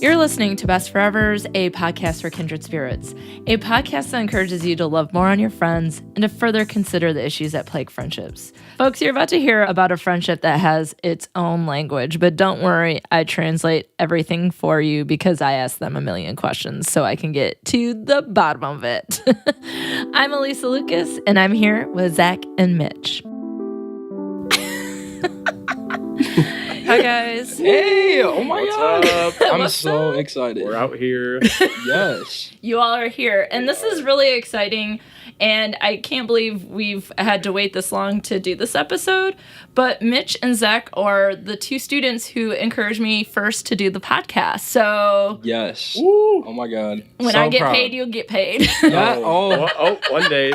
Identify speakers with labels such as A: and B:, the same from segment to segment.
A: You're listening to Best Forevers, a podcast for kindred spirits, a podcast that encourages you to love more on your friends and to further consider the issues that plague friendships. Folks, you're about to hear about a friendship that has its own language, but don't worry, I translate everything for you because I ask them a million questions so I can get to the bottom of it. I'm Alysa Lucas, and I'm here with Zach and Mitch. Hi, guys.
B: Hey, oh my God.
C: What's up?
B: I'm so excited.
C: We're out here.
B: Yes.
A: You all are here, and this is really exciting, and I can't believe we've had to wait this long to do this episode, but Mitch and Zach are the two students who encouraged me first to do the podcast, so...
B: Yes.
C: Woo.
B: Oh my God.
A: When
B: so
A: I get
B: proud.
A: paid, you'll get paid.
B: Yeah.
C: One day.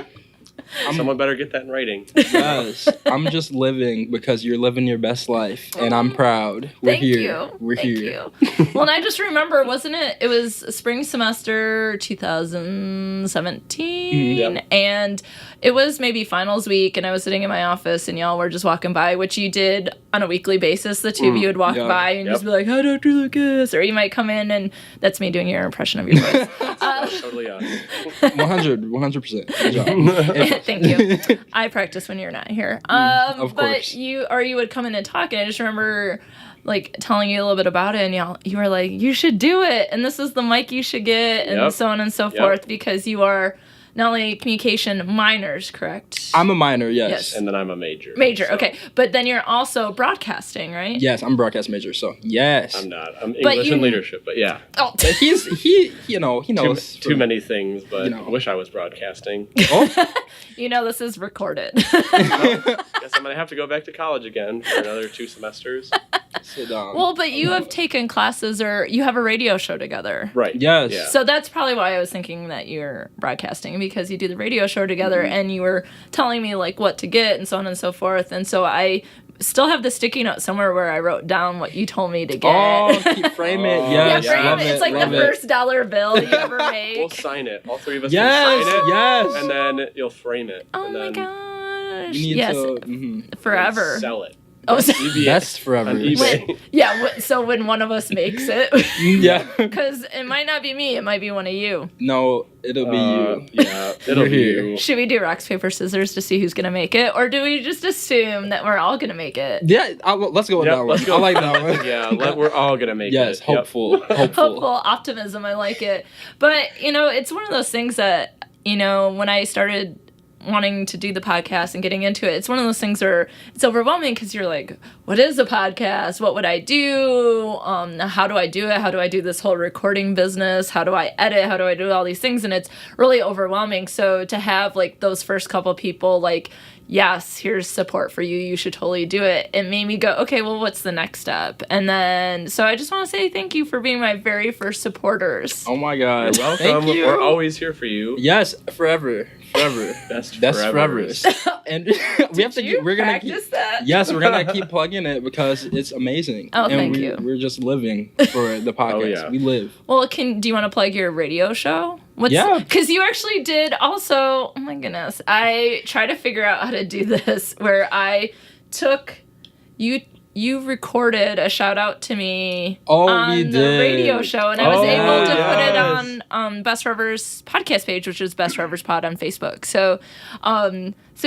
C: Someone better get that in writing.
B: Yes. I'm just living because you're living your best life, and I'm proud. We're
A: Thank
B: here.
A: you.
B: We're
A: Thank
B: here.
A: you. Well, and I just remember, wasn't it? It was spring semester 2017,
C: Yep.
A: and it was maybe finals week, and I was sitting in my office, and y'all were just walking by, which you did on a weekly basis. The two of you would walk
B: yeah.
A: by and just be like, "Hi, Dr. Lucas," or you might come in, and that's me doing your impression of your voice.
C: Totally on.
B: 100%. Good job.
A: Thank you. I practice when you're not here.
B: of
A: but
B: course.
A: you would come in and talk, and I just remember like telling you a little bit about it, and you were like, you should do it, and this is the mic you should get, and
C: Yep.
A: so on and so
C: Yep.
A: forth, because you are not only communication minors, correct?
B: I'm a minor, yes.
A: Yes.
C: And then I'm a major.
A: Major,
C: so
A: okay. But then you're also broadcasting, right?
B: Yes, I'm a broadcast major, so yes.
C: I'm not. I'm
A: But
C: English
A: you-
C: and leadership, but yeah.
A: Oh.
B: But he knows.
C: Too many things, but
B: you know.
C: I wish I was broadcasting.
B: Oh,
A: You know this is recorded.
C: Guess I'm going to have to go back to college again for another 2 semesters.
B: sit down.
A: Well, but you have taken classes, or you have a radio show together.
C: Right.
B: Yes.
C: Yeah.
A: So that's probably why I was thinking that you're broadcasting, because you do the radio show together,
B: Mm-hmm.
A: and you were telling me like what to get and so on and so forth. And so I still have the sticky note somewhere where I wrote down what you told me to get.
B: Oh, frame it.
C: Oh,
B: Yes.
A: yeah, frame
B: love
A: it. It's like the
B: love it.
A: first $1 bill you ever
C: We'll
A: make.
C: sign it. All 3 of us
B: Yes,
C: can sign it.
B: yes.
C: And then you'll frame it.
A: Oh
C: and
A: my
C: then
A: gosh.
B: You need
A: Yes.
B: to.
A: Forever.
C: Sell it.
A: Oh, so-
C: eBay.
B: That's forever.
C: On eBay.
A: so when one of us makes it,
B: Yeah.
A: because it might not be me, it might be one of you.
B: No, it'll be you.
C: Yeah, it'll
B: We're
C: be
B: here.
C: you.
A: Should we do rocks, paper, scissors to see who's going to make it? Or do we just assume that we're all going to make it?
B: Yeah, let's go with
C: Yep,
B: that one.
C: let's go.
B: I like that one.
C: Yeah, we're all going to make
B: Yes,
C: it. Yep.
B: hopeful.
A: Hopeful optimism. I like it. But, it's one of those things that, when I started wanting to do the podcast and getting into it, it's one of those things where it's overwhelming because you're like, what is a podcast? What would I do? How do I do it? How do I do this whole recording business? How do I edit? How do I do all these things? And it's really overwhelming. So to have like those first couple people like, yes, here's support for you, you should totally do it, it made me go, okay, well, what's the next step? And then, so I just want to say thank you for being my very first supporters.
B: Oh my God.
C: You're welcome.
B: Thank you.
C: We're always here for you.
B: Yes, forever.
C: Best
B: forever.
C: forevers.
B: And we have to.
A: Did you
B: We're gonna
A: practice
B: keep.
A: that?
B: Yes, we're gonna keep plugging it because it's amazing.
A: Oh,
B: and
A: thank you.
B: We're just living for the podcast.
C: Oh, yeah.
B: We live.
A: Well, do you want to plug your radio show?
B: Yeah.
A: Because you actually did also, oh my goodness, I tried to figure out how to do this, where I took, you recorded a shout out to me on
B: we
A: the
B: did.
A: radio show, and I was
C: Oh,
A: able to put it
C: yes.
A: on Best Forevers podcast page, which is Best Forevers Pod on Facebook. So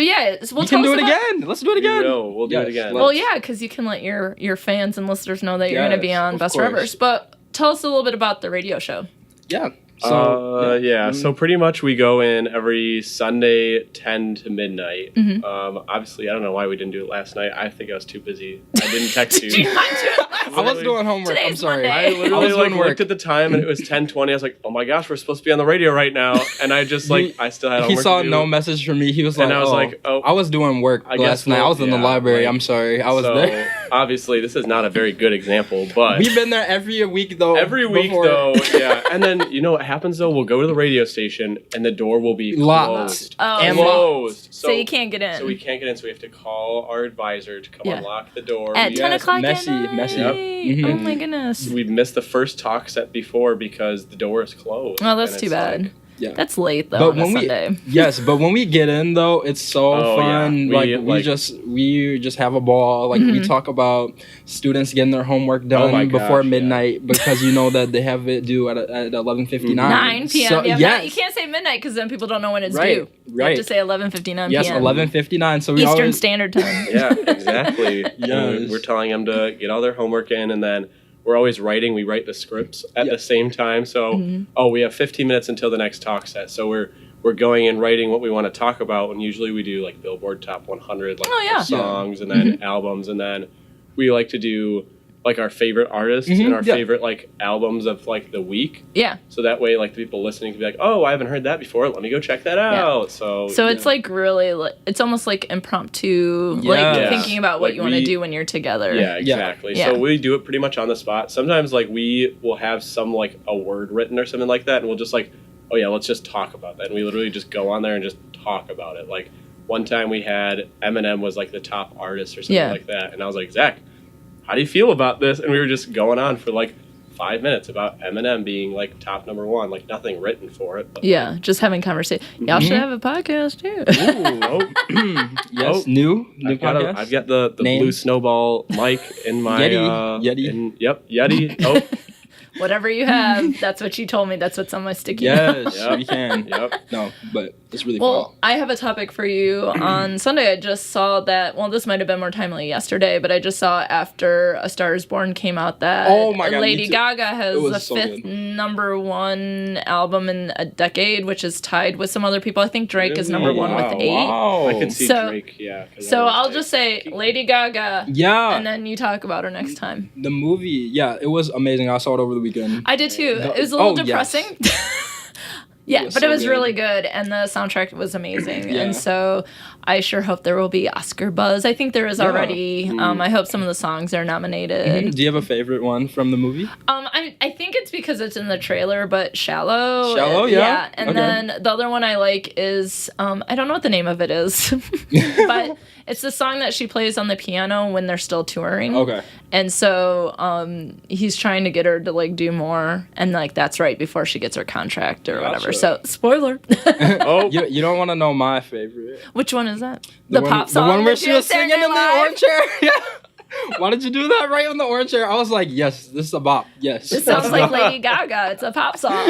A: yeah, we'll
B: We can
A: tell
B: do
A: us
B: it
A: about-
B: again. Let's do it again.
C: We'll do it
B: Yes,
C: again.
A: Well, yeah, because you can let your fans and listeners know that you're going to be
B: Yes,
A: on
B: of
A: Best
B: course.
A: Forevers. But tell us a little bit about the radio show.
B: Yeah.
C: So pretty much we go in every Sunday 10 to midnight.
A: Mm-hmm.
C: Obviously, I don't know why we didn't do it last night. I think I was too busy. I didn't text you.
A: Did you not do it last
B: I was doing homework. I'm
A: Today's
B: sorry.
A: Monday.
C: I literally
B: was doing work.
C: looked at the time and it was 10:20. I was like, oh my gosh, we're supposed to be on the radio right now. And I just I still had
B: He
C: homework
B: saw
C: to do.
B: no message from me. He was like,
C: And I was like, oh.
B: I was doing work
C: I guess
B: last night. I was in the
C: yeah,
B: library.
C: like-
B: I'm sorry. I was
C: so,
B: there.
C: Obviously, this is not a very good example, but
B: We've been there every week though.
C: every week
B: before.
C: though, yeah. And then you know what happens though? We'll go to the radio station and the door will be
B: Locked.
C: closed.
A: Oh,
B: And
C: Closed.
A: so you can't get in.
C: So we can't get in. So we have to call our advisor to come
A: Yeah.
C: unlock the door.
A: At 10
B: Yes,
A: o'clock
B: messy,
A: at night.
B: messy.
C: Yep.
B: Mhm.
A: Oh my goodness.
C: We've missed the first talk set before because the door is closed.
A: Oh, that's
C: And
A: too
C: it's
A: bad.
C: like,
B: Yeah.
A: That's late though on a Sunday.
B: Yes, but when we get in though, it's so fun.
C: Yeah.
B: We just have a ball. Like we talk about students getting their homework done before midnight because you know that they have it due at 11:59.
A: 9 p.m.
B: So,
A: you can't say midnight because then people don't know when it's due. You have to say 11:59 p.m.
B: Yes, 11:59. So we
A: Eastern Standard Time.
C: Yeah, exactly. We're telling them to get all their homework in, and then we're always writing. We write the scripts at the same time. So, we have 15 minutes until the next talk set. So we're going and writing what we want to talk about. And usually we do like Billboard Top 100 songs and then albums. And then we like to do like our favorite artists and our favorite like albums of like the week. Yeah. So that way like the people listening can be like, oh, I haven't heard that before. Let me go check that out. So
A: it's like really, it's almost like impromptu, like thinking about what you want to do when you're together.
C: Yeah, exactly. So we do it pretty much on the spot. Sometimes like we will have some like a word written or something like that. And we'll just like, oh yeah, let's just talk about that. And we literally just go on there and just talk about it. Like one time we had Eminem was like the top artist or something like that. And I was like, Zach, how do you feel about this? And we were just going on for like 5 minutes about Eminem being like top number one, like nothing written for it. But
A: just having conversation. Y'all should have a podcast too.
B: Yes, new podcast.
C: I've got the blue snowball mic in my
B: Yeti.
C: Yeti. Oh.
A: Whatever you have, that's what you told me. That's what's on my sticky
B: note. Yes, we can. No, but it's really fun.
A: I have a topic for you. On Sunday, I just saw that, this might have been more timely yesterday, but I just saw after A Star Is Born came out that Lady Gaga has the fifth number one album in a decade, which is tied with some other people. I think Drake is number one with 8.
C: Wow. I can see Drake,
A: So I'll just say Lady Gaga. Yeah. And then you talk about her next time.
B: The movie, it was amazing. I saw it over the weekend.
A: I did too. It was a little depressing. But it was really good, and the soundtrack was amazing. And so I sure hope there will be Oscar buzz. I think there is already. I hope some of the songs are nominated.
B: Do you have a favorite one from the movie?
A: I think it's because it's in the trailer, but Shallow.
B: Shallow,
A: yeah. And then the other one I like is, I don't know what the name of it is, but it's the song that she plays on the piano when they're still touring. Okay. And so he's trying to get her to like do more, and like that's right before she gets her contract or whatever. So spoiler.
B: You don't want to know my favorite.
A: Which one is that? The pop song.
B: The one where she was singing in the orange chair. Yeah. Why did you do that right in the orange chair? I was like, yes, this is a bop. Yes.
A: This sounds like Lady Gaga. It's a pop song.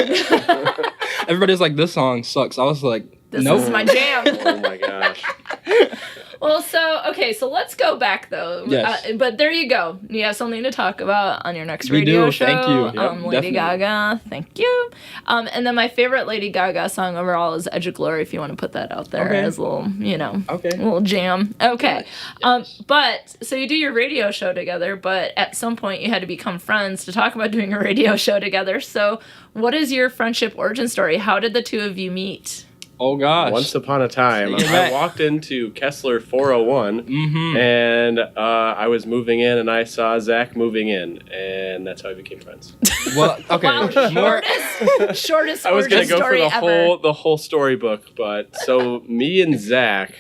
B: Everybody's like, this song sucks. I was like,
A: this is my jam.
C: Oh my gosh.
A: Well, so let's go back though.
B: Yes.
A: But there you go. You have something to talk about on your next radio show.
B: Thank you.
A: Lady Gaga. Thank you. And then my favorite Lady Gaga song overall is Edge of Glory, if you want to put that out there as a little, little jam. Okay. But so you do your radio show together, but at some point you had to become friends to talk about doing a radio show together. So what is your friendship origin story? How did the two of you meet?
B: Oh, gosh.
C: Once upon a time, I walked into Kessler 401, and I was moving in, and I saw Zach moving in, and that's how we became friends.
B: Well, okay.
A: Wow, shortest
C: I was
A: going to
C: go for the whole storybook, but so me and Zach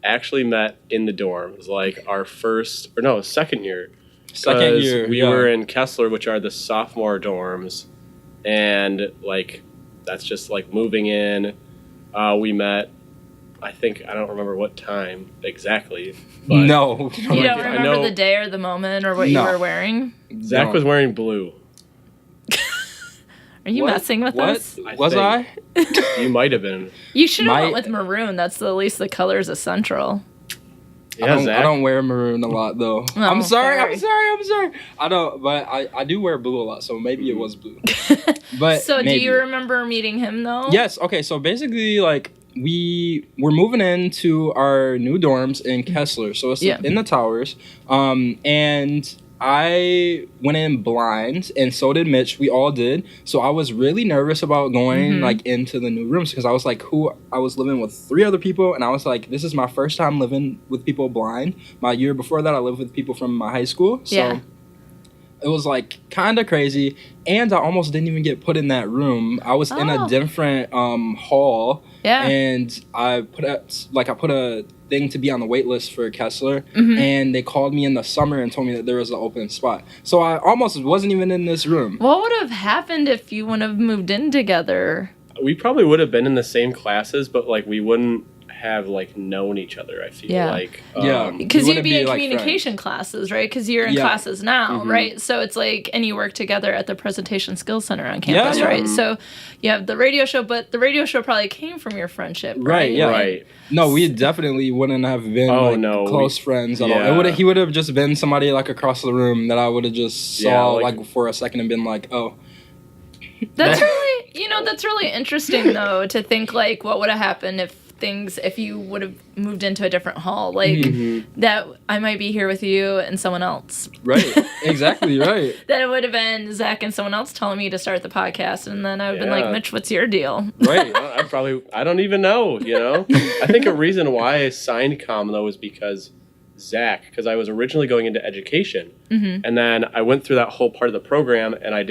C: actually met in the dorm. It was like our second year.
B: Second year.
C: We were in Kessler, which are the sophomore dorms, and like that's just like moving in. We met, I don't remember what time exactly. But
B: no.
A: You don't remember the day or the moment or what you were wearing?
C: Zach was wearing blue.
A: Are you messing with us?
B: Was I?
C: You might have been.
A: You should have went with maroon. That's at least the colors of Central.
C: Yeah,
B: I don't wear maroon a lot though.
A: Oh,
B: I'm sorry. I don't, but I do wear blue a lot, so maybe it was blue. But
A: so do you remember meeting him though?
B: Yes. Okay. So basically, like we were moving into our new dorms in Kessler, so it's in the towers. And I went in blind, and so did Mitch. We all did. So I was really nervous about going like into the new rooms because I was like, I was living with 3 other people, and I was like, this is my first time living with people blind. My year before that, I lived with people from my high school. So it was like kind of crazy, and I almost didn't even get put in that room. I was in a different hall, and I put a thing to be on the wait list for Kessler, and they called me in the summer and told me that there was an open spot. So I almost wasn't even in this room.
A: What would have happened if you wouldn't have moved in together?
C: we probably would have been in the same classes, but like we wouldn't have like known each other. I feel like
A: because you'd be in communication classes, right? Because you're in classes now, right? So it's like, and you work together at the Presentation Skills Center on campus, right? So you have the radio show, but the radio show probably came from your friendship, right?
C: Right.
B: No, we definitely wouldn't have been close friends at all. He would have just been somebody like across the room that I would have just saw like for a second and been like, oh.
A: That's really, that's really interesting though, to think like what would have happened if you would have moved into a different hall, like that I might be here with you and someone else.
B: Right. Exactly. Right.
A: That it would have been Zach and someone else telling me to start the podcast, and then I would have been like, Mitch, what's your deal?
C: Right. I don't even know, I think a reason why I signed comm though is because I was originally going into education, and then I went through that whole part of the program, and I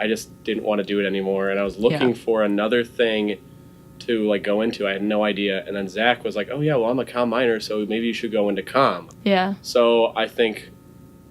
C: just didn't want to do it anymore, and I was looking for another thing to like go into. I had no idea, and then Zach was like, "Oh yeah, well I'm a comm minor, so maybe you should go into comm." Yeah. So I think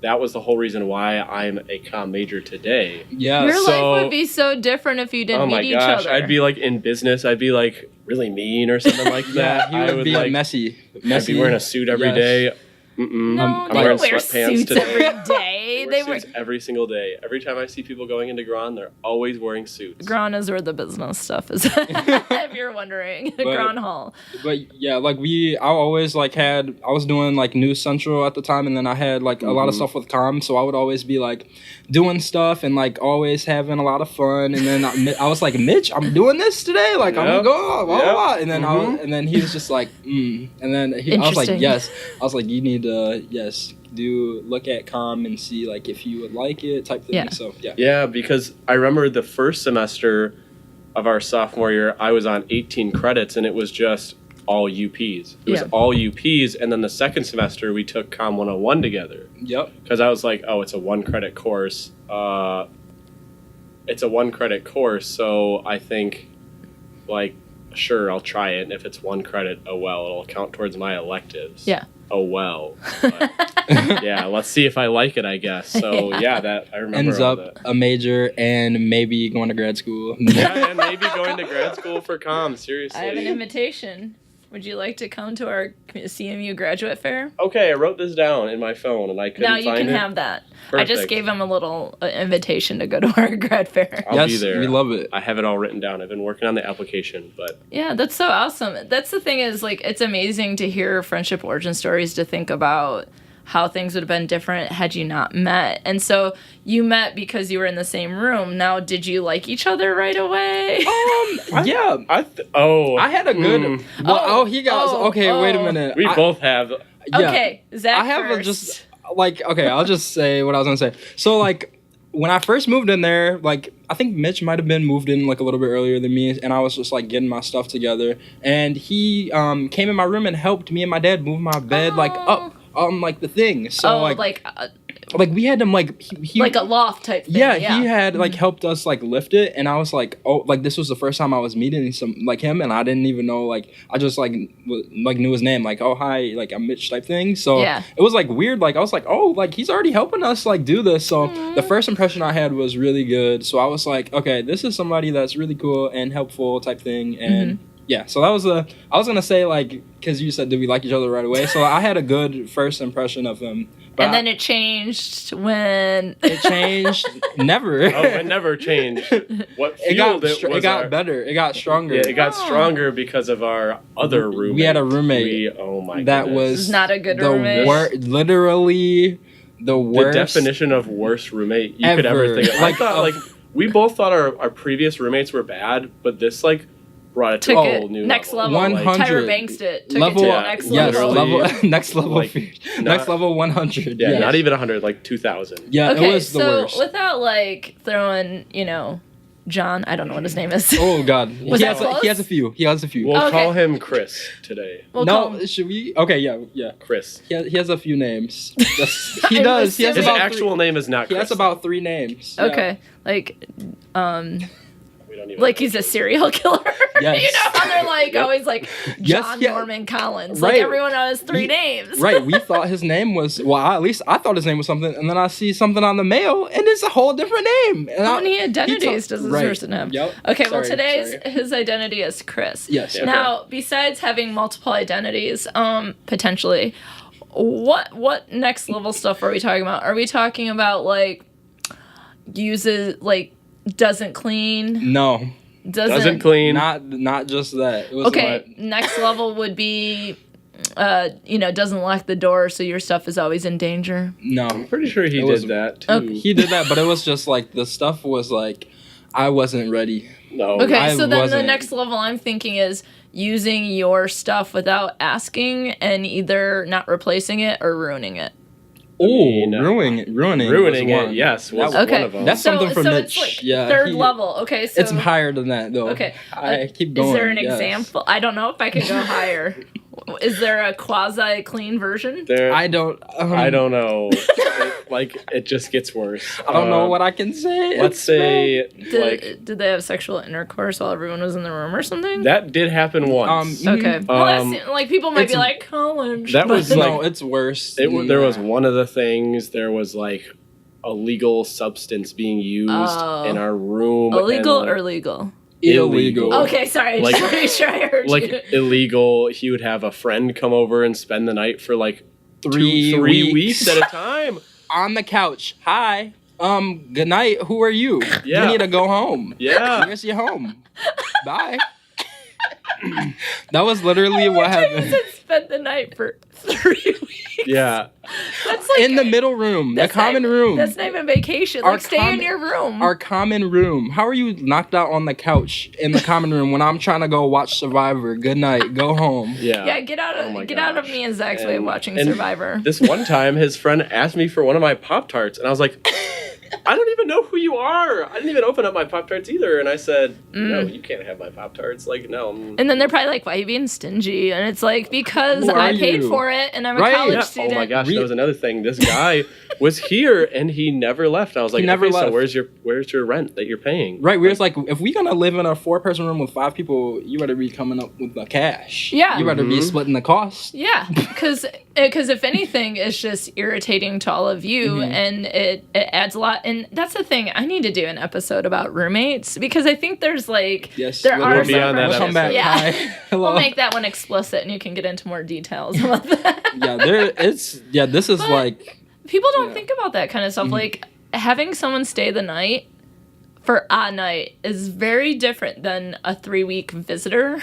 C: that was the whole reason why I'm a comm major today.
A: Yeah. Your life would be so different if you didn't meet each other. Oh my gosh,
C: I'd be like in business. I'd be like really mean or something like that.
B: He would be like messy.
C: I'd be wearing a suit every day.
A: No, they don't wear suits today. Every day.
C: They wear suits every single day. Every time I see people going into Gran, they're always wearing suits.
A: Gran is where the business stuff is, if you're wondering. Gran Hall.
B: But yeah, like I always like I was doing like News Central at the time, and then I had like a lot of stuff with comm, so I would always be like doing stuff and like always having a lot of fun. And then I was like, Mitch, I'm doing this today. Like I'm gonna go, blah, blah, blah. And then and then he was just like, And then I was like, yes. I was like, you need to look at comm and see like if you would like it type thing.
A: Yeah.
B: So
C: yeah, because I remember the first semester of our sophomore year, I was on 18 credits, and it was just all UPs. It was all UPs, and then the second semester we took comm 101 together.
B: Yep.
C: Because I was like, oh, it's a 1-credit course. It's a 1-credit course, so I think like sure, I'll try it, and if it's 1 credit, oh well, it'll count towards my electives.
A: Yeah.
C: Oh well. But, yeah, let's see if I like it, I guess. So that I remember.
B: Ends up a major and maybe going to grad school.
C: Yeah, and maybe going to grad school for comm. Seriously.
A: I have an invitation. Would you like to come to our CMU graduate fair?
C: Okay, I wrote this down in my phone and I couldn't find it.
A: Now you can have that. Perfect. I just gave him a little invitation to go to our grad fair.
C: I'll be there.
B: We love it.
C: I have it all written down. I've been working on the application, but...
A: Yeah, that's so awesome. That's the thing is, like, it's amazing to hear friendship origin stories, to think about how things would have been different had you not met. And so you met because you were in the same room. Now, did you like each other right away?
B: Yeah. I had a good... Wait a minute.
C: We both have...
A: Okay, Zach
B: I have
A: first.
B: I'll just say what I was going to say. So, like, when I first moved in there, like, I think Mitch might have been moved in, like, a little bit earlier than me, and I was just, like, getting my stuff together. And he came in my room and helped me and my dad move my bed, like, up on, like, the thing. So, like we had him he
A: like a loft type thing.
B: Yeah, he had like helped us like lift it, and I was like, oh, like this was the first time I was meeting him, and I didn't even know, like I just like knew his name, like, oh hi, like I'm Mitch type thing. So it was like weird, like I was like, oh, like he's already helping us like do this. So the first impression I had was really good. So I was like, okay, this is somebody that's really cool and helpful type thing, and. Yeah, so that was I was going to say, like, because you said, did we like each other right away? So I had a good first impression of him.
A: And then it changed when...
B: It changed never.
C: Oh, it never changed. What fueled
B: it got better. It got stronger.
C: Yeah, it got stronger because of our other roommate.
B: We had a roommate.
C: Oh, my
B: that
C: goodness.
B: was
A: not a good roommate.
B: Literally the worst.
C: The definition of worst roommate you could ever think of. I thought, we both thought our previous roommates were bad, but this, like... brought it to a whole new
A: next level.
B: 100.
A: Tyra Banks took it to the next level.
B: Yes, next level. Next level 100.
C: Yeah, not even 100, like 2,000.
B: Yeah, it was the worst.
A: So without like throwing, John, I don't know what his name is.
B: Oh God,
A: he
B: has a few.
C: We'll call him Chris today.
B: Should we? Okay, yeah.
C: Chris.
B: He has a few names. He does.
C: His actual name is not Chris.
B: He has about 3 names.
A: Okay,
B: yeah.
C: don't even
A: like he's a serial killer.
B: Yes.
A: You know how they're like always like John
B: yeah.
A: Norman Collins.
B: Right.
A: Like everyone has 3 names.
B: Right. We thought his name was, at least I thought his name was something, and then I see something on the mail, and it's a whole different name. And
A: How many identities does this person have?
B: Yep.
A: Okay, well his identity is Chris.
B: Yes.
C: Yeah.
A: Now, besides having multiple identities, potentially, what next level stuff are we talking about? Are we talking about like doesn't clean?
B: No.
C: Doesn't clean.
B: Not just that. It was
A: Okay, next level would be doesn't lock the door, so your stuff is always in danger.
B: No.
C: I'm pretty sure he did that too.
A: Okay.
B: He did that, but it was just like the stuff was like I wasn't ready.
C: No.
A: Okay, so then the
B: wasn't.
A: next level I'm thinking is using your stuff without asking and either not replacing it or ruining it.
B: Ruining
C: it. Yes, was
A: Okay.
C: one of them.
B: That's something for Mitch.
A: It's like
B: Yeah,
A: third level. Okay, so
B: It's higher than that though.
A: Okay,
B: I keep going.
A: Is there an
B: yes.
A: example? I don't know if I could go higher. Is there a quasi clean version?
B: I don't
C: know. It just gets worse.
B: I don't know what I can say.
C: Let's say
A: Did they have sexual intercourse while everyone was in the room or something?
C: that did happen once.
A: Okay. Well, that's, like people might be like college.
C: That was
A: but-
C: like-
B: no, it's worse.
C: There was one of the things. There was like illegal substance being used in our room.
A: illegal
C: and,
A: or legal?
B: illegal.
A: Okay, sorry.
C: Like-
A: Just to make sure I heard
C: Like
A: you.
C: illegal. He would have a friend come over and spend the night for like
B: 3
C: 3 weeks at a time.
B: On the couch. Hi. Good night. Who are you?
C: Yeah.
B: You need to go home.
C: Yeah.
B: Where's your home? Bye. That was literally what
A: You
B: happened.
A: said spend the night for 3 weeks.
C: Yeah.
A: That's like
B: In the middle room, the
A: that's
B: common
A: not,
B: room.
A: That's not even vacation.
B: Our
A: Like stay in
B: common-
A: your room.
B: Our common room. How are you knocked out on the couch in the common room when I'm trying to go watch Survivor? Good night. Go home.
A: yeah, get out of
C: Oh my
A: of
C: gosh.
A: me and Zach's way of watching
C: and
A: Survivor.
C: This one time, his friend asked me for one of my Pop-Tarts, and I was like, I don't even know who you are. I didn't even open up my Pop-Tarts either. And I said, no, you can't have my Pop-Tarts. Like, no.
A: And then they're probably like, why are you being stingy? And it's like, because
B: Who are
A: I paid
B: you?
A: for it and I'm a
B: Right.
A: college
C: Yeah.
A: student.
C: Oh my gosh, that was another thing. This guy was here and he never left. I was like,
B: never
C: okay, so
B: left.
C: where's your rent that you're paying?
B: Right, we're just like, if we're gonna live in a 4-person room with 5 people, you better be coming up with the cash.
A: Yeah.
B: You better be splitting the cost.
A: Yeah, because if anything, it's just irritating to all of you, and it adds a lot. And that's the thing. I need to do an episode about roommates because I think there's like
B: Yes,
A: there are
C: be on that
A: some
B: Come back.
A: Yeah.
B: Hi. Hello.
A: We'll make that one explicit, and you can get into more details about that.
B: This is
A: But-
B: like
A: People don't think about that kind of stuff. Like having someone stay the night for a night is very different than a 3-week visitor.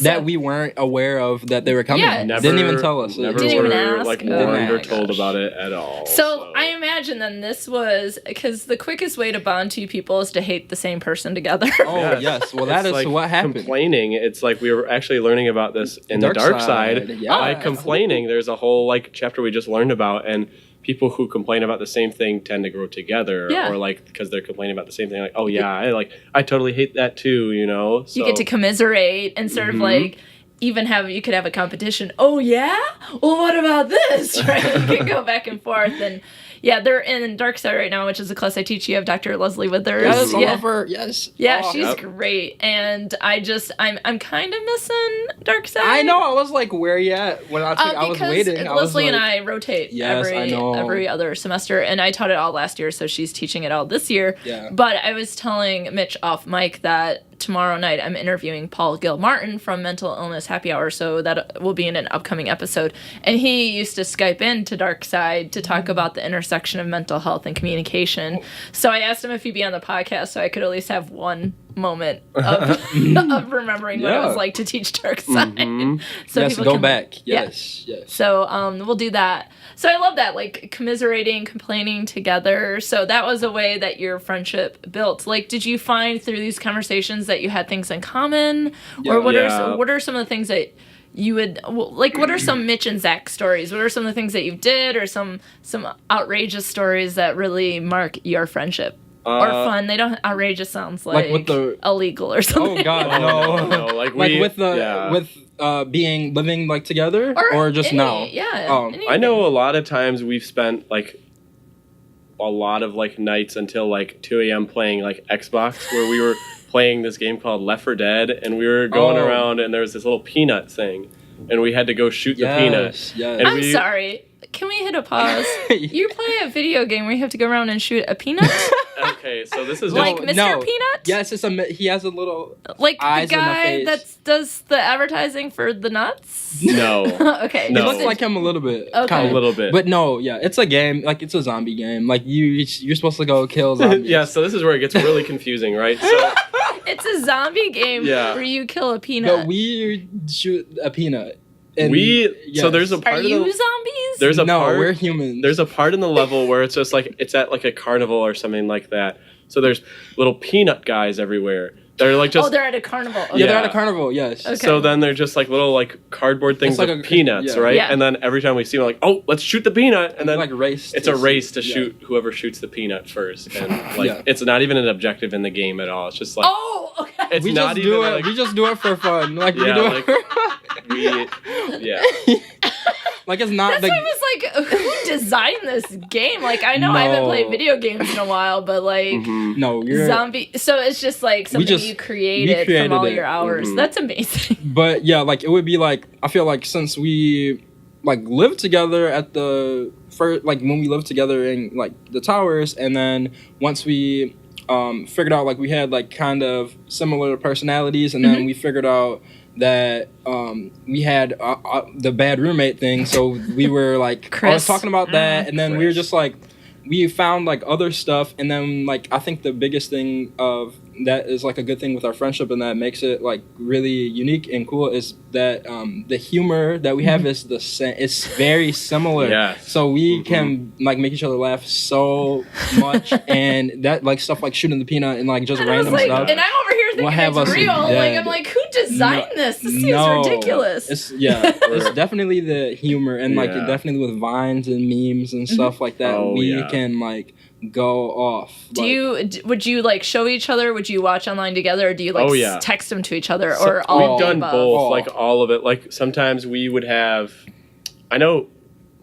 B: that we weren't aware of that they were coming.
A: Yeah.
B: Didn't even tell us.
C: Never
A: Didn't even
C: were
A: ask.
C: like
A: Oh
C: warned
B: my
C: or told
A: gosh.
C: about it at all.
A: So I imagine then this was because the quickest way to bond 2 people is to hate the same person together.
B: Oh yes. Well, that
C: It's
B: is
C: like
B: what happened.
C: Complaining. It's like we were actually learning about this in the
B: Dark
C: dark
B: side,
C: side.
B: yeah.
C: By complaining, there's a whole like chapter we just learned about, and people who complain about the same thing tend to grow together,
A: Yeah.
C: or like because they're complaining about the same thing. Like, oh yeah, I totally hate that too. You know,
A: You get to commiserate and sort of like even you could have a competition. Oh yeah? Well, what about this? Right? You can go back and forth. And yeah, they're in Dark Side right now, which is a class I teach. You have Dr. Leslie Withers.
B: Yes, I
A: yeah.
B: love her. Yes.
A: Yeah,
B: Oh.
A: she's
C: Yep.
A: great. And I'm kind of missing Dark Side.
B: I know. I was like, where you at? When I was
A: Because
B: waiting. I was
A: Leslie and
B: like,
A: I rotate
B: Yes, I know.
A: every other semester, and I taught it all last year, so she's teaching it all this year.
B: Yeah.
A: But I was telling Mitch off mic that tomorrow night I'm interviewing Paul Gilmartin from Mental Illness Happy Hour, so that will be in an upcoming episode. And he used to Skype in to Dark Side to talk about the intersection of mental health and communication. So I asked him if he'd be on the podcast so I could at least have one moment of, of remembering what it was
B: Yeah.
A: like to teach Dark Side. So
B: yes,
A: people
B: go
A: can-
B: back.
A: Yeah.
B: Yes. Yes.
A: So we'll do that. So I love that, like commiserating, complaining together. So that was a way that your friendship built. Like, did you find through these conversations that you had things in common, or what are some of the things that you would like? What are some Mitch and Zach stories? What are some of the things that you did, or some outrageous stories that really mark your friendship? Or fun. They don't. Outrageous sounds like
B: with the-
A: illegal or something.
B: Oh God, no.
C: no, like
B: being living like together or just
A: any-
B: now.
A: Yeah.
B: Oh.
A: anything.
C: I know a lot of times we've spent like a lot of like nights until like 2 a.m. playing like Xbox, where we were playing this game called Left 4 Dead, and we were going around, and there was this little peanut thing, and we had to go shoot the peanut.
B: Yes.
C: And
A: I'm sorry. Can we hit a pause? You play a video game where you have to go around and shoot a peanut?
C: Okay, so this is
A: like Mr. Peanut?
B: Yes, he has a little
A: like
B: eyes
A: the guy
B: in the face.
A: that does the advertising for the nuts?
C: No.
A: Okay.
C: No.
B: It looks like him a little bit.
A: Okay.
C: A little bit.
B: But no, yeah, it's a game. Like, it's a zombie game. Like, you're supposed to go kill zombies.
C: Yeah, so this is where it gets really confusing, right? So
A: It's a zombie game where you kill a peanut.
B: But we shoot a peanut. And
C: so there's a part
A: Are
C: of
A: you
C: the,
A: zombies?
C: there's a
B: no,
C: part,
B: we're humans.
C: There's a part in the level where it's just like it's at like a carnival or something like that. So there's little peanut guys everywhere. They're like just
A: they're at a carnival. Okay.
B: Yeah, they're at a carnival. Yes.
A: Okay.
C: So then they're just like little like cardboard things
B: It's like
C: with peanuts,
B: yeah.
C: right?
A: Yeah.
C: And then every time we see them, like, oh, let's shoot the peanut, and then
B: like race.
C: it's a race to shoot whoever shoots the peanut first, and like it's not even an objective in the game at all. It's just like
A: okay.
C: it's
B: we
C: not
B: just
C: even
B: do it.
C: like,
B: We just do it for fun. Like
C: Yeah,
B: we do
C: like,
B: it. Like it's not.
A: That's why I was like, who designed this game? Like, I know I haven't played video games in a while, but like,
B: No, you're
A: zombie. So it's just like something you created from all your hours. That's amazing.
B: But yeah, like it would be like I feel like since we like lived together at the first, like when we lived together in like the towers, and then once we figured out like we had like kind of similar personalities, and then we figured out that we had the bad roommate thing, so we were like
A: Chris.
B: I was talking about that, and then we were
C: Chris.
B: just like we found like other stuff, and then like I think the biggest thing of that is like a good thing with our friendship, and that makes it like really unique and cool, is that the humor that we have is the same. It's very similar.
C: Yeah.
B: So we can like make each other laugh so much, and that like stuff like shooting the peanut and like just
A: And I was
B: random
A: like,
B: stuff.
A: and I'm over here thinking
B: have
A: it's
B: us
A: real. Like,
B: dead.
A: I'm like, who designed this? This seems ridiculous.
B: It's definitely the humor, and like
C: Yeah.
B: definitely with vines and memes and stuff like that.
C: Oh,
B: we
C: yeah.
B: can like go off.
A: Would you like show each other? Would you watch online together, or do you like text them to each other, or all
C: we've
A: of the
C: done
A: above?
C: both, like all of it. Like sometimes we would have, I know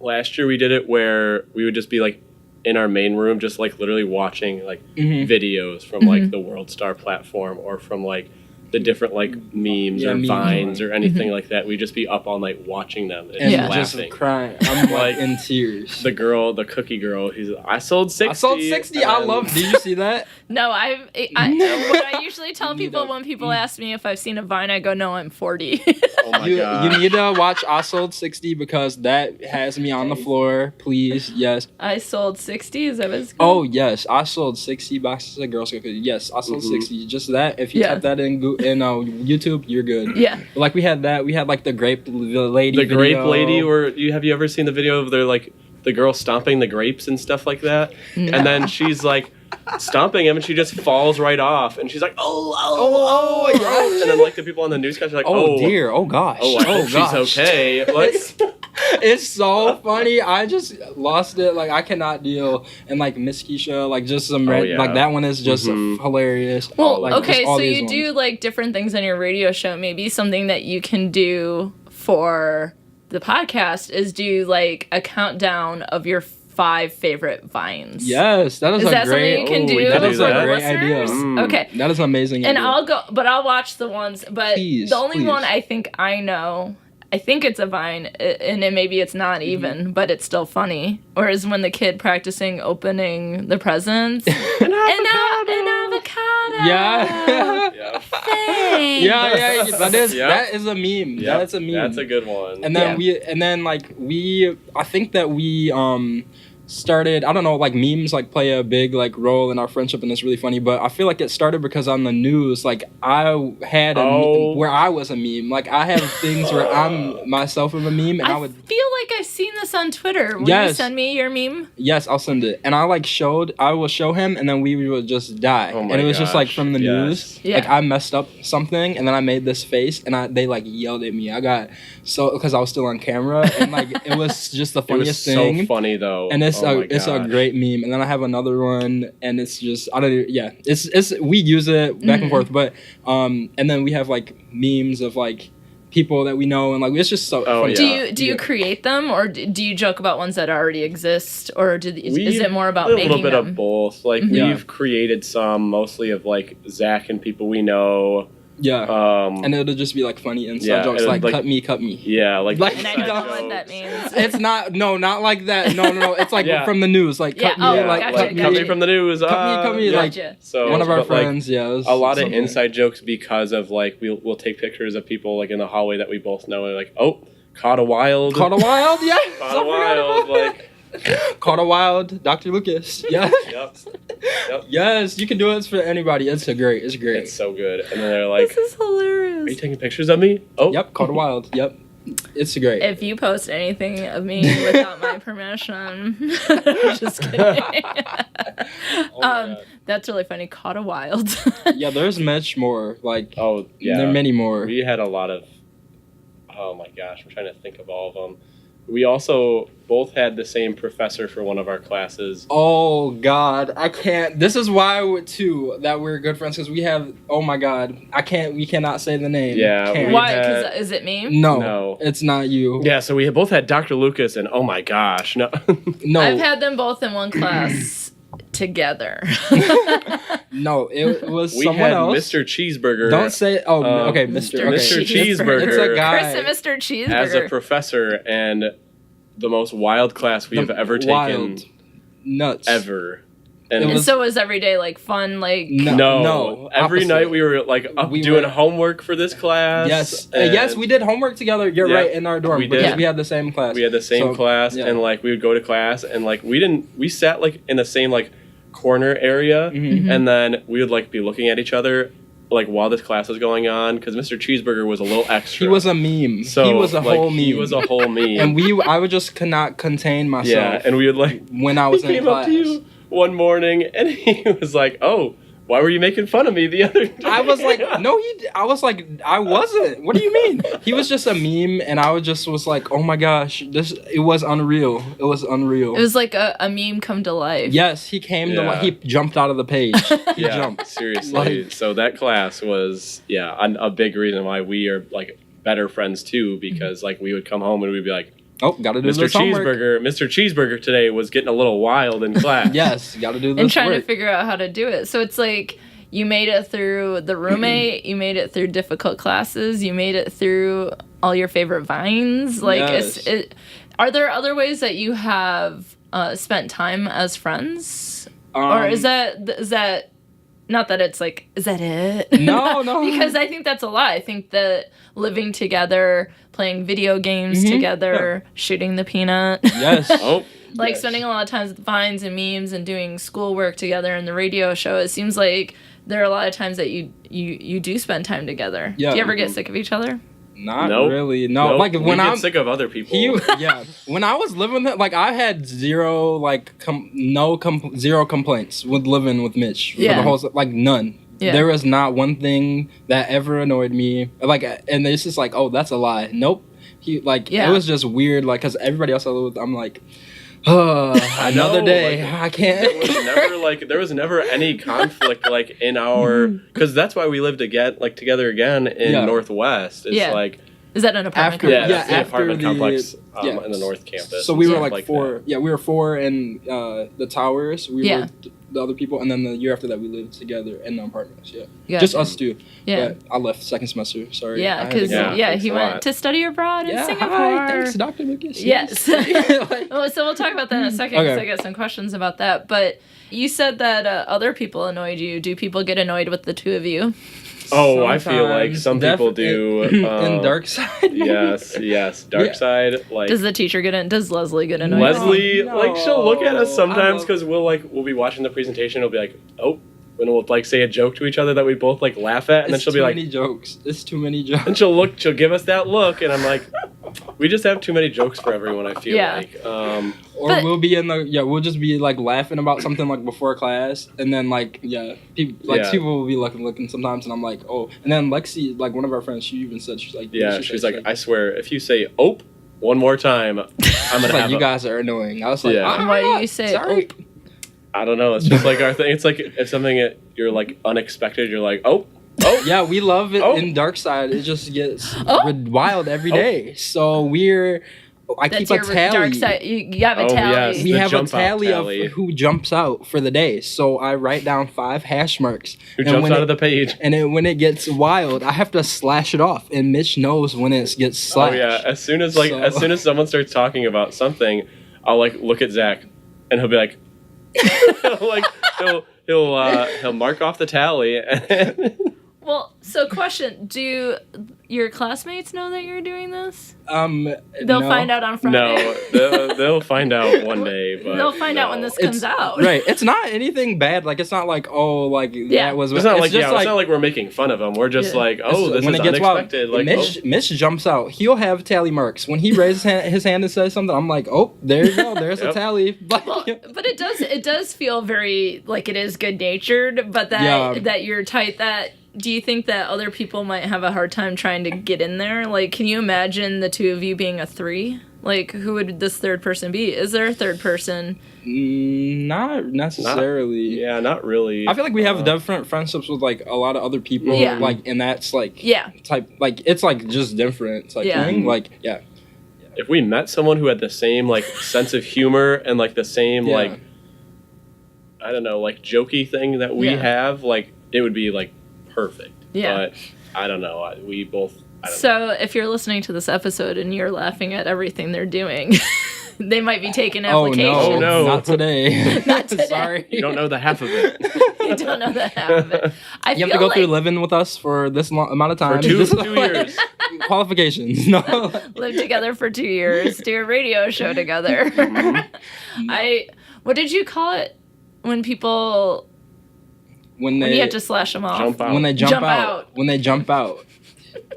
C: last year we did it where we would just be like in our main room, just like literally watching like videos from like the World Star platform, or from like the different like memes or vines or anything like that. We'd just be up all night watching them and
B: just
C: laughing.
B: crying. I'm like in tears.
C: The cookie girl, I sold 60.
B: I sold 60. I love. Did you see that?
A: No, I what I usually tell people when people ask me if I've seen a Vine, I go, no, I'm 40.
C: Oh my god.
B: You need to watch I Sold 60, because that has me on the floor. Please, yes.
A: I sold 60. Is that what it's called?
B: Oh yes, I sold 60 boxes of Girl Scout cookies. Yes, I sold 60. Just that. If you type that in YouTube, you're good.
A: Yeah.
B: Like we had that. We had like the grape lady.
C: The grape
B: video.
C: lady, where have you ever seen the video of their like the girl stomping the grapes and stuff like that?
A: No.
C: And then she's like stomping him, and she just falls right off, and she's like, oh,
B: yeah.
C: and then like the people on the newscast are like,
B: Oh dear. Oh gosh.
C: I hope she's okay. Like,
B: It's so funny. I just lost it. Like I cannot deal. And like Miss Keisha, like just some like that one is just hilarious.
A: Well,
B: like,
A: okay,
B: just all
A: so
B: these
A: you
B: ones.
A: do like different things on your radio show. Maybe something that you can do for the podcast is do like a countdown of your 5 favorite vines.
B: Yes, that is a
A: that
B: great.
A: something you can do?
B: That is a
A: for the
B: great idea.
A: listeners? Okay.
B: That is an amazing.
A: And
B: idea.
A: I'll watch the ones, but
B: Please,
A: the only
B: please.
A: one I think I know, I think it's a Vine, and maybe it's not even, but it's still funny. Or is when the kid practicing opening the presents. An avocado.
B: Yeah.
A: Thanks.
B: Yeah. That is a meme.
C: yeah,
B: That's a meme.
C: That's a good one.
B: And then I think that we started, I don't know, like memes like play a big like role in our friendship, and it's really funny, but I feel like it started because on the news, like I had where I was a meme. Like I have things where I'm myself of a meme, and I would
A: feel like I've seen this on Twitter. Will you send me your meme?
B: Yes, I'll send it. And I will show him, and then we would just die.
C: Oh my
B: and it was just like
C: gosh,
B: from the news.
A: Yeah.
B: Like I messed up something, and then I made this face, and they like yelled at me. I got because I was still on camera, and like it was just the funniest thing.
C: It was so funny though.
B: And it's a great meme. And then I have another one, and it's just it's we use it back and forth, but and then we have like memes of like people that we know, and like it's just so funny.
A: Do you create them, or do you joke about ones that already exist, or is it more about making them?
C: A little bit of both. Like we've created some, mostly of like Zach and people we know.
B: Yeah. And it'll just be like funny inside jokes, like cut me.
C: Yeah, like
A: and I don't know what that means.
B: It's not not like that. No. It's like from the news, like cut me,
C: cut me from the news.
B: Cut me. Like
C: so
B: one of our friends,
C: a lot of inside jokes because of like we'll take pictures of people like in the hallway that we both know, and like caught a wild,
B: yeah,
C: caught a wild, like.
B: Caught a wild, Dr. Lucas. Yeah.
C: Yep.
B: Yes, you can do it for anybody. It's great. It's
C: so good. And then they're like,
A: "This is hilarious.
C: Are you taking pictures of me?" Oh.
B: Yep. Caught a wild. Yep. It's great.
A: If you post anything of me without my permission, just kidding. That's really funny. Caught a wild.
B: Yeah, there's much more. Like,
C: there are
B: many more.
C: We had a lot of. Oh my gosh, I'm trying to think of all of them. We also both had the same professor for one of our classes.
B: Oh God, I can't. This is why that we're good friends, because we have. Oh my God, we cannot say the name.
C: Yeah.
A: Why? Because is it me?
B: No, it's not you.
C: Yeah, so we both had Dr. Lucas, and oh my gosh, no.
A: I've had them both in one class together.
B: No, it was someone else.
C: We had Mr. Cheeseburger.
B: Don't say. Oh, okay, Mr.
C: Cheeseburger.
B: It's a guy.
A: Chris and Mr. Cheeseburger.
C: As a professor, and the most wild class we have ever taken.
B: Nuts.
C: Ever.
A: And so was every day like fun, like
C: no. Every night we were like doing homework for this class.
B: Yes, yes, we did homework together. You're right, in our dorm because we had the same class.
C: We had the same class, and like we would go to class, and like we sat like in the same like corner area, and then we would like be looking at each other like while this class was going on, because Mr. Cheeseburger was a little extra.
B: He was a meme.
C: So
B: he was a whole meme.
C: He was a whole meme.
B: And I would just cannot contain myself.
C: Yeah, and we would like
B: when I was in class.
C: He came up to you one morning, and he was like, "Oh, why were you making fun of me the other day?"
B: I was like, "No, I was like, I wasn't. What do you mean?" He was just a meme, and I was like, "Oh my gosh, it was unreal. It was unreal."
A: It was like a meme come to life.
B: Yes, he came to life. He jumped out of the page. He jumped.
C: Seriously. So that class was a big reason why we are like better friends too, because like we would come home and we'd be like,
B: "Oh, gotta do this homework."
C: Mr. Cheeseburger today was getting a little wild in class.
B: Yes, gotta do this
A: and trying to figure out how to do it. So it's like you made it through the roommate, you made it through difficult classes, you made it through all your favorite vines. Like, are there other ways that you have spent time as friends, or is that not that it's like, is that it?
B: No.
A: Because I think that's a lot. I think that living together, playing video games together, shooting the peanut.
B: Yes.
A: Spending a lot of times with vines and memes and doing schoolwork together and the radio show. It seems like there are a lot of times that you do spend time together.
B: Yeah.
A: Do you ever get sick of each other?
B: Not really. No.
C: Nope.
B: Like when
C: I get sick of other people.
B: When I was living with him, like I had zero complaints with living with Mitch for the whole, like none. Yeah. There was not one thing that ever annoyed me. Like, and it's just like, oh, that's a lie. Nope. It was just weird. Like, cause everybody else I live with, I'm like, another day. Like, I can't.
C: There was never any conflict like in our, because that's why we lived together again in Northwest. It's like,
A: is that an apartment complex?
C: That's the apartment complex in the North Campus.
B: So we were like four. Yeah, we were four in the towers. We were the other people, and then the year after that we lived together in the apartments. Yeah, just us two. Yeah, but I left second semester. Sorry.
A: Yeah, because he went to study abroad in Singapore.
B: Hi, thanks, Dr. Lucas.
A: Yes. So we'll talk about that in a second because I got some questions about that. But you said that other people annoyed you. Do people get annoyed with the two of you?
C: Oh, sometimes. I feel like some people do.
B: In dark side.
C: Yes, dark side. Like,
A: does the teacher get in? Does Leslie get annoyed?
C: Leslie, she'll look at us sometimes because we'll be watching the presentation. It'll be like, oh, and we'll like say a joke to each other that we both like laugh at, and then she'll be like,
B: It's too many jokes.
C: And she'll give us that look, and I'm like, we just have too many jokes for everyone. I feel like.
B: We'll be we'll just be like laughing about something like before class, and then people will be looking sometimes, and I'm like, oh, and then Lexi, like one of our friends, she even said she's like,
C: I swear, if you say "ope" one more time, I'm gonna have
B: you guys are annoying. I was like,
A: why do you say "ope"?
C: I don't know. It's just like our thing. It's like if something you're like unexpected, you're like, oh, Oh.
B: Yeah, we love it in Dark Side. It just gets wild every day. So I keep a tally.
A: Dark side. You have a tally.
C: Yes,
B: we have a
C: tally
B: of who jumps out for the day. So I write down 5 hash marks.
C: Who jumps out of the page.
B: And when it gets wild, I have to slash it off. And Mitch knows when it gets slashed.
C: Oh yeah, as soon as someone starts talking about something, I'll like look at Zach, and he'll be like, like he'll mark off the tally.
A: Well, so question: do your classmates know that you're doing this?
B: They'll
A: find out on Friday.
C: No, they'll find out one day. But
A: they'll find out when this comes out.
B: Right. It's not anything bad. Like it's not like that was.
C: It's not like we're making fun of them. We're just like, this
B: when
C: is
B: it gets
C: unexpected.
B: Wild,
C: like
B: Mitch jumps out. He'll have tally marks when he raises his hand and says something. I'm like, there you go. There's a tally.
A: But it does feel very like it is good natured, but that you're tight. Do you think that other people might have a hard time trying to get in there? Like, can you imagine the two of you being a 3? Like, who would this third person be? Is there a third person?
B: Not necessarily.
C: Not really.
B: I feel like we have different friendships with, like, a lot of other people.
A: Yeah.
B: Like, and that's, like, type, like, it's, like, just different type thing. Like, yeah.
C: If we met someone who had the same, like, sense of humor and, like, the same, like, I don't know, like, jokey thing that we have, like, it would be, like, perfect. But I don't know. We both.
A: So if you're listening to this episode and you're laughing at everything they're doing, they might be taking applications.
B: Oh no, not today.
A: Not today.
C: Sorry, you don't know the half of it.
A: You don't know the half of it.
B: You have to go through living with us for this amount of time.
C: For 2 years.
B: Qualifications. No.
A: Live together for 2 years. Do a radio show together. What did you call it when people? When you have to slash them off.
C: Jump out.
B: When they jump out. When they jump out.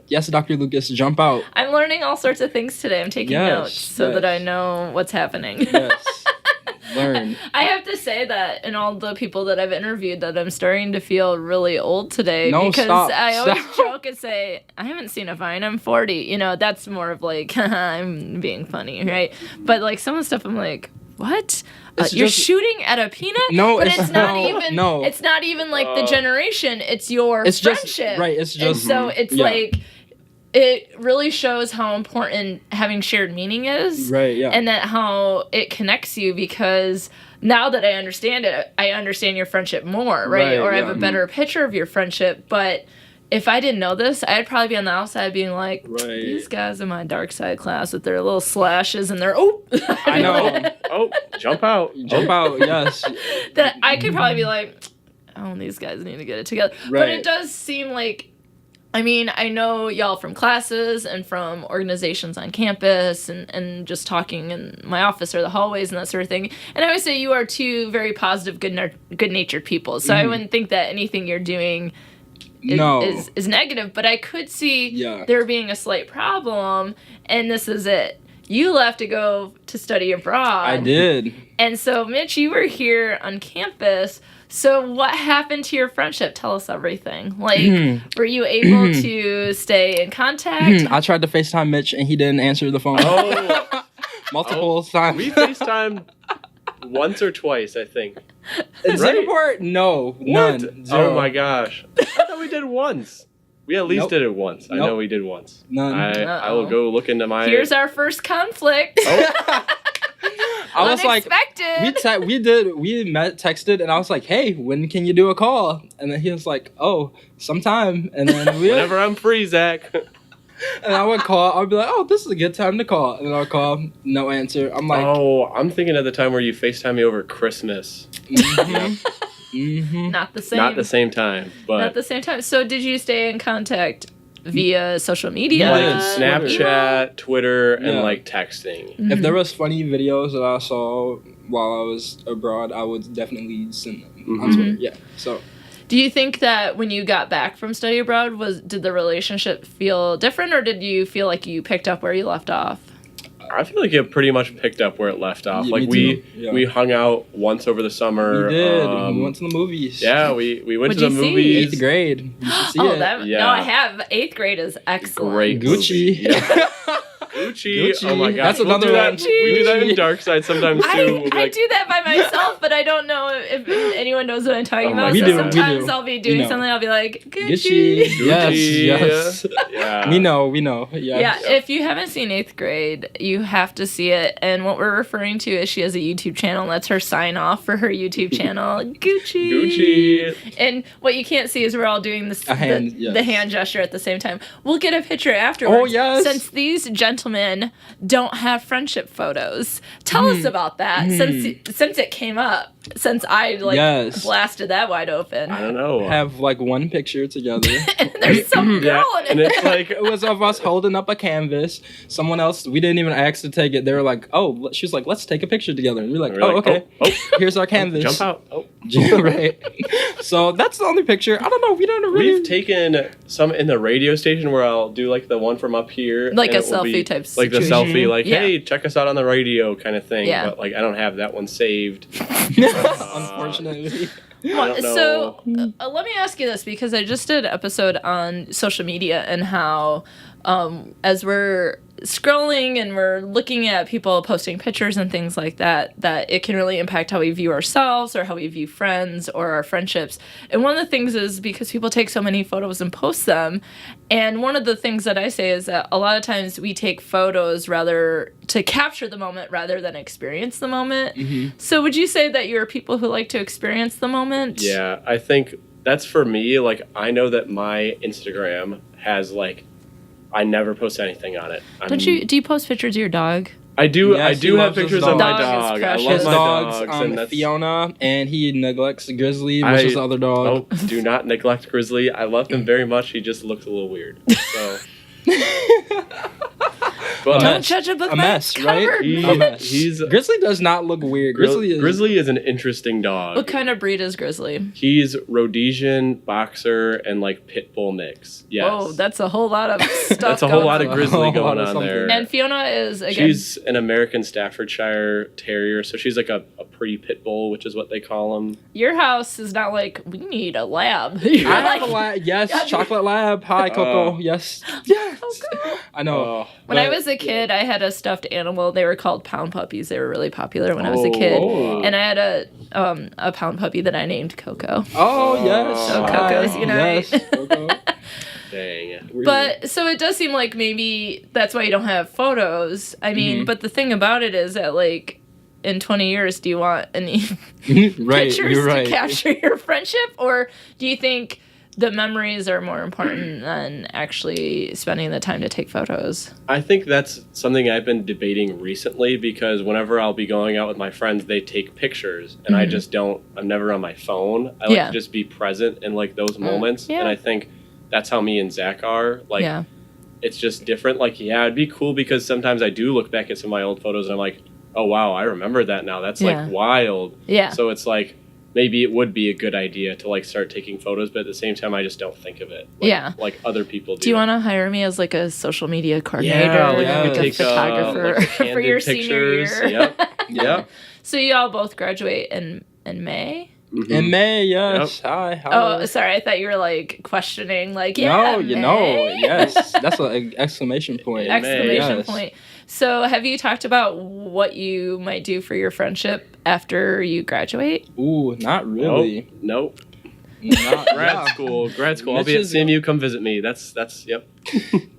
B: Yes, Dr. Lucas, jump out.
A: I'm learning all sorts of things today. I'm taking notes so that I know what's happening.
B: Yes. Learn.
A: I have to say that in all the people that I've interviewed that I'm starting to feel really old today because I always joke and say, I haven't seen a Vine, I'm 40. You know, that's more of like, I'm being funny, right? But like some of the stuff I'm like, what? You're shooting at a peanut?
B: No,
A: but it's not even. No. It's not even like the generation. It's your friendship.
B: Just, right. It's just.
A: And so it's like, it really shows how important having shared meaning is.
B: Right. Yeah.
A: And that how it connects you because now that I understand it, I understand your friendship more, right? Or I have a better picture of your friendship, but. If I didn't know this, I'd probably be on the outside being like, these guys in my dark side class with their little slashes and their,
B: I know.
C: Jump out.
B: Jump out, yes.
A: That I could probably be like, these guys need to get it together. Right. But it does seem like, I mean, I know y'all from classes and from organizations on campus and just talking in my office or the hallways and that sort of thing. And I would say you are two very positive, good-natured people. So I wouldn't think that anything you're doing is negative, but I could see there being a slight problem, and this is it. You left to go to study abroad.
B: I did.
A: And so, Mitch, you were here on campus. So what happened to your friendship? Tell us everything. Like, were you able to stay in contact?
B: I tried to FaceTime Mitch, and he didn't answer the phone. Multiple times.
C: We FaceTimed once or twice, I think.
B: In Singapore? No, none.
C: Zero. Oh my gosh. I thought we did once. We at least did it onmet. I know we did once.
B: None.
C: I will go look into my...
A: Here's our first conflict.
B: I was like, we met, texted, and I was like, hey, when can you do a call? And then he was like, sometime. And then
C: whenever I'm free, Zach.
B: And I would call. I would be like, this is a good time to call. And then I would call. No answer. I'm like...
C: I'm thinking of the time where you FaceTime me over Christmas.
A: Not the same.
C: Not the same time. But
A: not the same time. So did you stay in contact via social media?
C: Like Snapchat, Twitter, and like texting.
A: Mm-hmm.
B: If there was funny videos that I saw while I was abroad, I would definitely send them on Twitter. Yeah. So...
A: Do you think that when you got back from study abroad, did the relationship feel different, or did you feel like you picked up where you left off?
C: I feel like it pretty much picked up where it left off. Yeah, like we hung out once over the summer.
B: We did. We went to the movies.
C: Yeah, we went to the movies.
B: 8th grade. You should see
A: No, I have. 8th grade is excellent.
C: Great
B: Gucci.
C: Yeah. Gucci. Oh my god,
B: that's another one.
C: We do that in Dark Side sometimes too.
A: I do that by myself, but I don't know if anyone knows what I'm talking about.
B: We
A: So
B: do,
A: sometimes
B: we do.
A: I'll be doing something. I'll be like,
B: Gucci. Yes.
C: Yeah.
B: We know. Yes.
A: Yeah, if you haven't seen 8th grade, you have to see it. And what we're referring to is she has a YouTube channel. That's her sign off for her YouTube channel. Gucci. And what you can't see is we're all doing this, the hand gesture at the same time. We'll get a picture afterwards.
B: Oh, yes.
A: Since these gentlemen don't have friendship photos. Tell us about that since it came up. Since I blasted that wide open.
C: I don't know.
B: Have like one picture together.
A: And there's some girl in it.
C: And it's like
B: it was of us holding up a canvas. Someone else, we didn't even ask to take it. They were like, "Oh," she was like, "Let's take a picture together." And we're like, "Oh, okay. Oh. Here's our canvas.
C: Jump out." Oh.
B: Right. So that's the only picture. I don't know. We don't really.
C: We've taken some in the radio station where I'll do like the one from up here,
A: like a selfie type
C: situation. Like the selfie, like, hey, check us out on the radio kind of thing.
A: Yeah.
C: But like I don't have that one saved.
B: Unfortunately.
A: So let me ask you this, because I just did an episode on social media and how as we're scrolling and we're looking at people posting pictures and things like that it can really impact how we view ourselves or how we view friends or our friendships. And one of the things is because people take so many photos and post them, and one of the things that I say is that a lot of times we take photos rather to capture the moment rather than experience the moment. Mm-hmm. So would you say that you're people who like to experience the moment?
C: Yeah, I think that's for me. Like, I know that my Instagram has like, I never post anything on it.
A: Do you post pictures of your dog?
C: I do.
B: Yes,
C: I do have pictures of my dog. I love
B: his
C: my
B: dogs.
C: And that's
B: Fiona, and he neglects Grizzly, which is the other dog.
C: Oh, do not neglect Grizzly. I love him very much. He just looks a little weird. So.
A: But don't judge a book by its cover.
B: Right? Grizzly does not look weird.
C: Grizzly is an interesting dog.
A: What kind of breed is Grizzly?
C: He's Rhodesian, Boxer, and like Pit Bull mix. Yes.
A: Oh, that's a whole lot of stuff.
C: That's a whole lot of Grizzly going on there.
A: And Fiona is, again...
C: She's an American Staffordshire Terrier, so she's like a pretty Pit Bull, which is what they call them.
A: Your house is not like, we need a lab.
B: I have a lab. Yes, chocolate lab. Hi, Coco. Yes. Yes. Coco. I know.
A: When I was a kid, I had a stuffed animal. They were called pound puppies. They were really popular when I was a kid. And I had a pound puppy that I named Coco.
B: Oh, yes.
A: So Coco's unite.
B: Yes, Coco.
C: Dang.
A: But so it does seem like maybe that's why you don't have photos. I mean, but the thing about it is that, like, in 20 years, do you want any pictures to capture your friendship? Or do you think the memories are more important than actually spending the time to take photos?
C: I think that's something I've been debating recently, because whenever I'll be going out with my friends, they take pictures, and I just don't. I'm never on my phone. I like to just be present in like those moments, and I think that's how me and Zach are. Like, it's just different. Like, it'd be cool, because sometimes I do look back at some of my old photos, and I'm like, oh wow, I remember that now. That's like wild. Yeah. So it's like, maybe it would be a good idea to like start taking photos, but at the same time, I just don't think of it. Like, like other people do.
A: Do you want to hire me as like a social media coordinator, like a photographer for your
C: pictures.
A: Senior year?
C: Yep.
A: So you all both graduate in May?
B: Mm-hmm. In May, yes. Yep. Hi.
A: Oh, sorry. I thought you were like questioning, like,
B: no, yes. That's an exclamation point.
A: Exclamation point. So have you talked about what you might do for your friendship after you graduate?
B: Ooh, not really.
C: Nope. Grad school. I'll be at CMU. Come visit me. That's yep.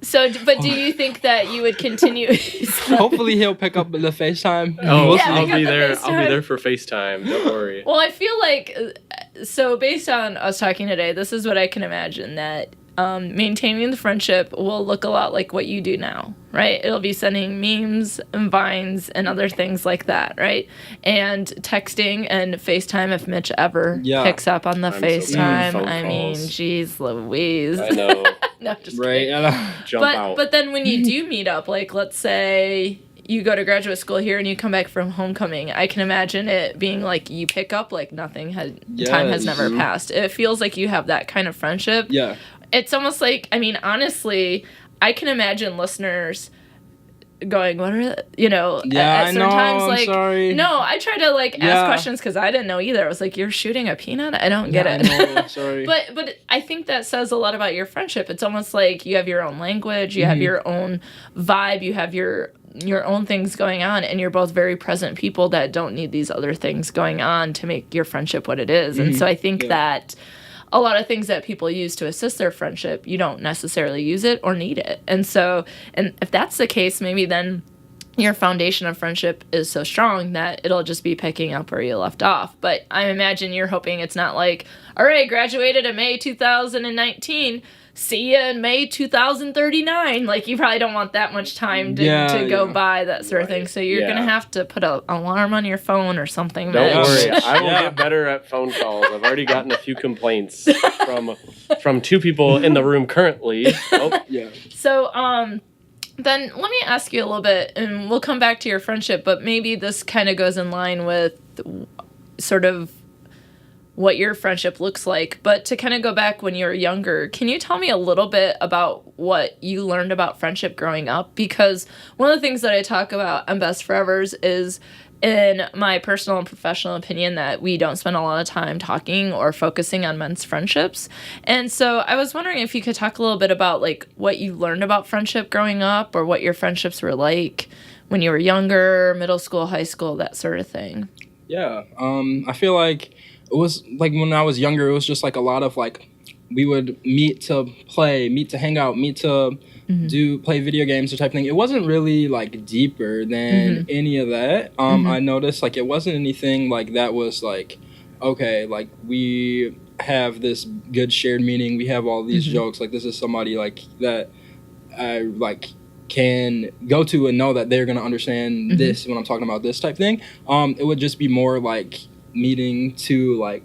A: So, but do you think that you would continue?
B: Hopefully, he'll pick up the FaceTime.
C: Oh, I'll be there. I'll be there for FaceTime. Don't worry.
A: Well, I feel like, so based on us talking today, this is what I can imagine, that maintaining the friendship will look a lot like what you do now, right? It'll be sending memes and vines and other things like that, right? And texting and FaceTime if Mitch ever picks up on the FaceTime. I mean, geez Louise.
C: I know.
A: No, just kidding.
C: Jump out.
A: But then when you do meet up, like, let's say you go to graduate school here and you come back from homecoming, I can imagine it being like you pick up like nothing time has never passed. It feels like you have that kind of friendship. Yeah. It's almost like, I mean, honestly, I can imagine listeners going, what are
B: yeah,
A: at certain times, like,
B: sorry.
A: no, I try to ask questions because I didn't know either. I was like, you're shooting a peanut? I don't get it.
B: I know, sorry.
A: But I think that says a lot about your friendship. It's almost like you have your own language, you have your own vibe, you have your own things going on, and you're both very present people that don't need these other things going on to make your friendship what it is. And so I think that a lot of things that people use to assist their friendship, you don't necessarily use it or need it. And so, and if that's the case, maybe then your foundation of friendship is so strong that it'll just be picking up where you left off. But I imagine you're hoping it's not like, all right, graduated in May 2019, see ya in May 2039. Like, you probably don't want that much time to go by, that sort of thing. So you're going to have to put an alarm on your phone or something.
C: Don't worry. I will get better at phone calls. I've already gotten a few complaints from two people in the room currently.
A: So, then let me ask you a little bit, and we'll come back to your friendship, but maybe this kind of goes in line with sort of what your friendship looks like. But to kind of go back when you were younger, can you tell me a little bit about what you learned about friendship growing up? Because one of the things that I talk about on Best Forevers is, in my personal and professional opinion, that we don't spend a lot of time talking or focusing on men's friendships. And so I was wondering if you could talk a little bit about what you learned about friendship growing up, or what your friendships were like when you were younger, middle school, high school, that sort of thing.
B: Yeah. I feel like it was when I was younger, it was just a lot of we would meet to play, meet to hang out, meet to play video games or type thing. It wasn't really deeper than any of that. I noticed it wasn't anything that was okay, we have this good shared meaning, we have all these jokes, this is somebody that I can go to and know that they're gonna understand this when I'm talking about this type thing. It would just be more meeting to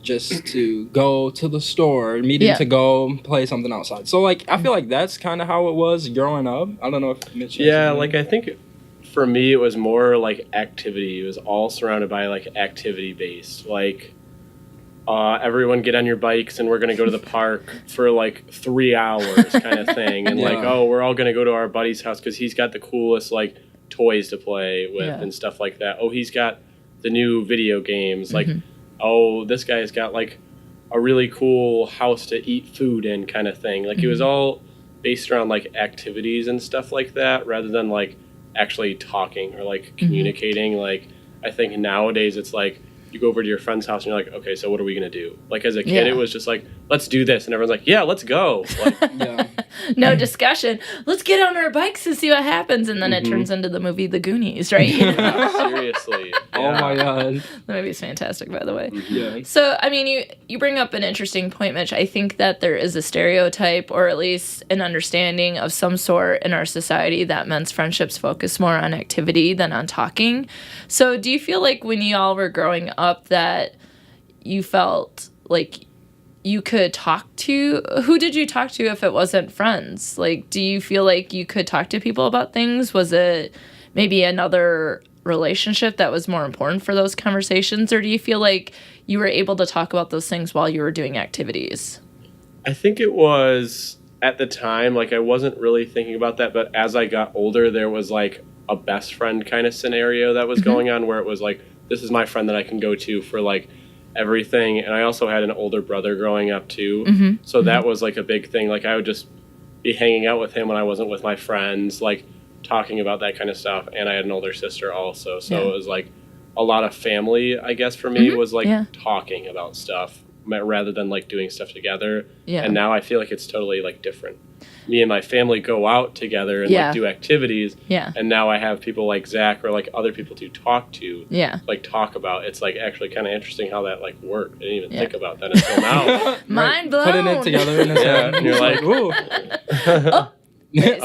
B: just to go to the store, meeting to go play something outside. So I feel that's kind of how it was growing up. I don't know if Mitch.
C: I think for me it was more activity. It was all surrounded by activity based. Everyone get on your bikes and we're gonna go to the park for 3 hours kind of thing, and we're all gonna go to our buddy's house because he's got the coolest toys to play with and stuff like that. Oh, he's got the new video games oh, this guy's got a really cool house to eat food in kind of thing. It was all based around activities and stuff like that, rather than actually talking or communicating. I think nowadays it's you go over to your friend's house and you're okay, so what are we gonna do? As a kid, it was just let's do this, and everyone's yeah, let's go.
A: No discussion. Let's get on our bikes and see what happens, and then it turns into the movie The Goonies, right?
C: Seriously. Yeah.
B: Oh my god.
A: The movie's fantastic, by the way.
B: Yeah.
A: So, I mean, you bring up an interesting point, Mitch. I think that there is a stereotype, or at least an understanding of some sort in our society, that men's friendships focus more on activity than on talking. So do you feel when you all were growing up that you felt you could talk to, who did you talk to if it wasn't friends? Do you feel you could talk to people about things? Was it maybe another relationship that was more important for those conversations? Or do you feel you were able to talk about those things while you were doing activities?
C: I think it was, at the time, I wasn't really thinking about that, but as I got older, there was a best friend kind of scenario that was going on, where it was this is my friend that I can go to for everything. And I also had an older brother growing up too, so that was a big thing. I would just be hanging out with him when I wasn't with my friends, talking about that kind of stuff. And I had an older sister also, so it was a lot of family, I guess, for me, was talking about stuff rather than doing stuff together. And now I feel it's totally different. Me and my family go out together and do activities. And now I have people like Zach or other people to talk to. Talk about. It's actually kind of interesting how that worked. I didn't even think about that until now.
A: Mind blown.
B: Putting it together in his head.
C: And you're ooh.
A: Yes.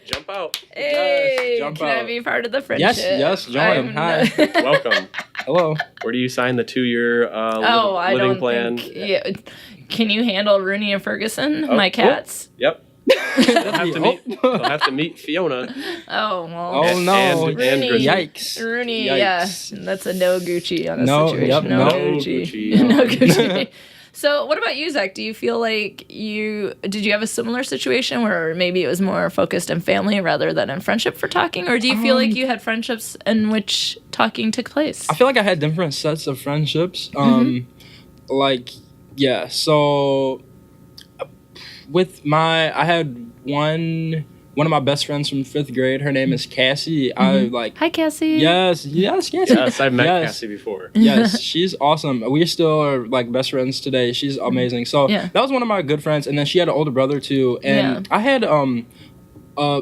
C: Jump out.
A: Hey,
B: jump
A: can
B: out.
A: I be part of the friendship?
B: Yes, join. Hi.
C: Welcome.
B: Hello.
C: Where do you sign the 2-year
A: I
C: living
A: don't
C: plan?
A: think. Can you handle Rooney and Ferguson, my cats?
C: Yep. They'll have to meet Fiona.
A: Oh, well.
B: Oh, no.
C: And
A: Rooney.
B: Yikes.
A: Rooney,
B: Yikes.
A: that's a no Gucci on this
B: No,
A: situation.
B: yep,
A: no
B: no
A: Gucci.
C: Gucci.
A: No Gucci. So what about you, Zach? Do you feel like did you have a similar situation where maybe it was more focused on family rather than in friendship for talking? Or do you feel like you had friendships in which talking took place?
B: I feel like I had different sets of friendships. So I had one of my best friends from 5th grade. Her name is Cassie.
A: Hi, Cassie.
B: Yes, Cassie.
C: Yes, I've met Cassie before.
B: Yes, she's awesome. We still are like best friends today. She's amazing. So that was one of my good friends. And then she had an older brother too. And I had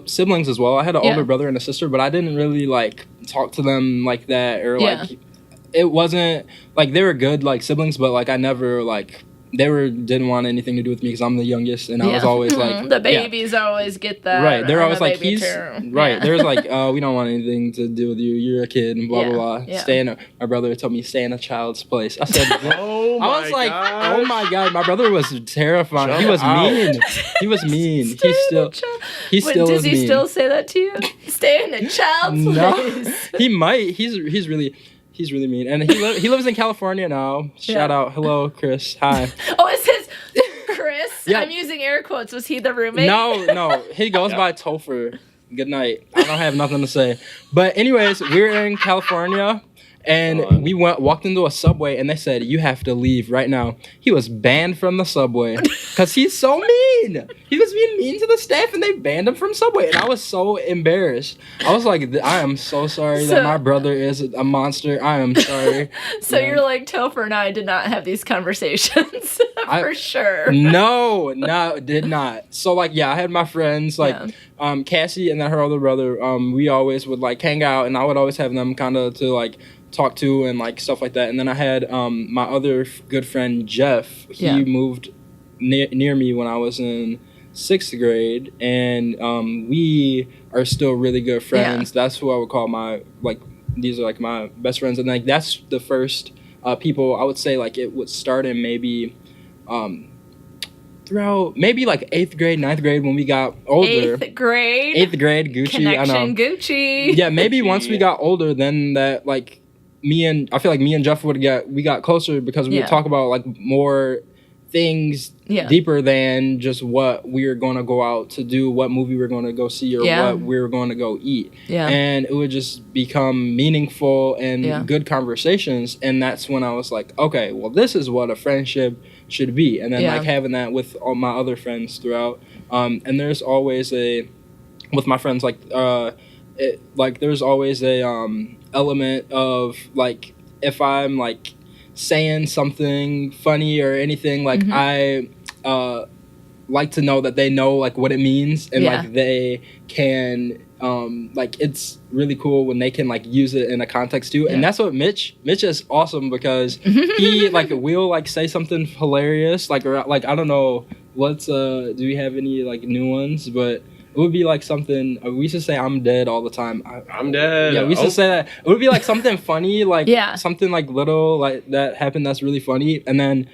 B: siblings as well. I had an older brother and a sister, but I didn't really like talk to them like that, or like it wasn't like they were good like siblings, but like I never like didn't want anything to do with me because I'm the youngest, and I was always like
A: the babies always get that.
B: Right, they're always like There's like we don't want anything to do with you. You're a kid and blah blah blah. Yeah. My brother told me stay in a child's place. I said, oh my god, my brother was terrifying. He was mean. He was mean. He still is mean.
A: Does he still say that to you? Stay in a child's place.
B: He might. He's really mean, and he lives in California now. Shout out, hello, Chris. Hi.
A: Oh, it says Chris. Yeah. I'm using air quotes. Was he the roommate?
B: No, he goes by Topher. Good night. I don't have nothing to say. But anyways, we were in California, and we walked into a Subway, and they said, you have to leave right now. He was banned from the Subway because he's so mean. He was being mean to the staff, and they banned him from Subway, and I was so embarrassed. I was like, I am so sorry that my brother is a monster. I am sorry.
A: So you're like, Topher and I did not have these conversations for sure.
B: No, did not. So like, I had my friends like Cassie and then her older brother. We always would like hang out, and I would always have them kind of to like talk to and like stuff like that. And then I had my other good friend Jeff. He moved near me when I was in 6th grade, and we are still really good friends. That's who I would call these are like my best friends, and like that's the first people I would say like it would start in maybe throughout maybe like 8th grade, 9th grade when we got older.
A: 8th grade,
B: Gucci.
A: Connection,
B: I know.
A: Gucci.
B: Yeah, maybe once we got older, then that like I feel like me and Jeff we got closer because we would talk about like more things deeper than just what we were going to go out to do, what movie we're going to go see, or what we were going to go eat. Yeah. And it would just become meaningful and good conversations. And that's when I was like, okay, well, this is what a friendship should be. And then like having that with all my other friends throughout. And there's always with my friends, like, there's always a element of like, if I'm like saying something funny or anything, like I like to know that they know like what it means, and like they can like it's really cool when they can like use it in a context too. And that's what Mitch is awesome because he like will like say something hilarious like, or like I don't know what's do we have any like new ones, but it would be like something, we used to say I'm dead all the time.
C: I'm dead.
B: Yeah, we used to say that. It would be like something funny, like something like little like that happened that's really funny. And then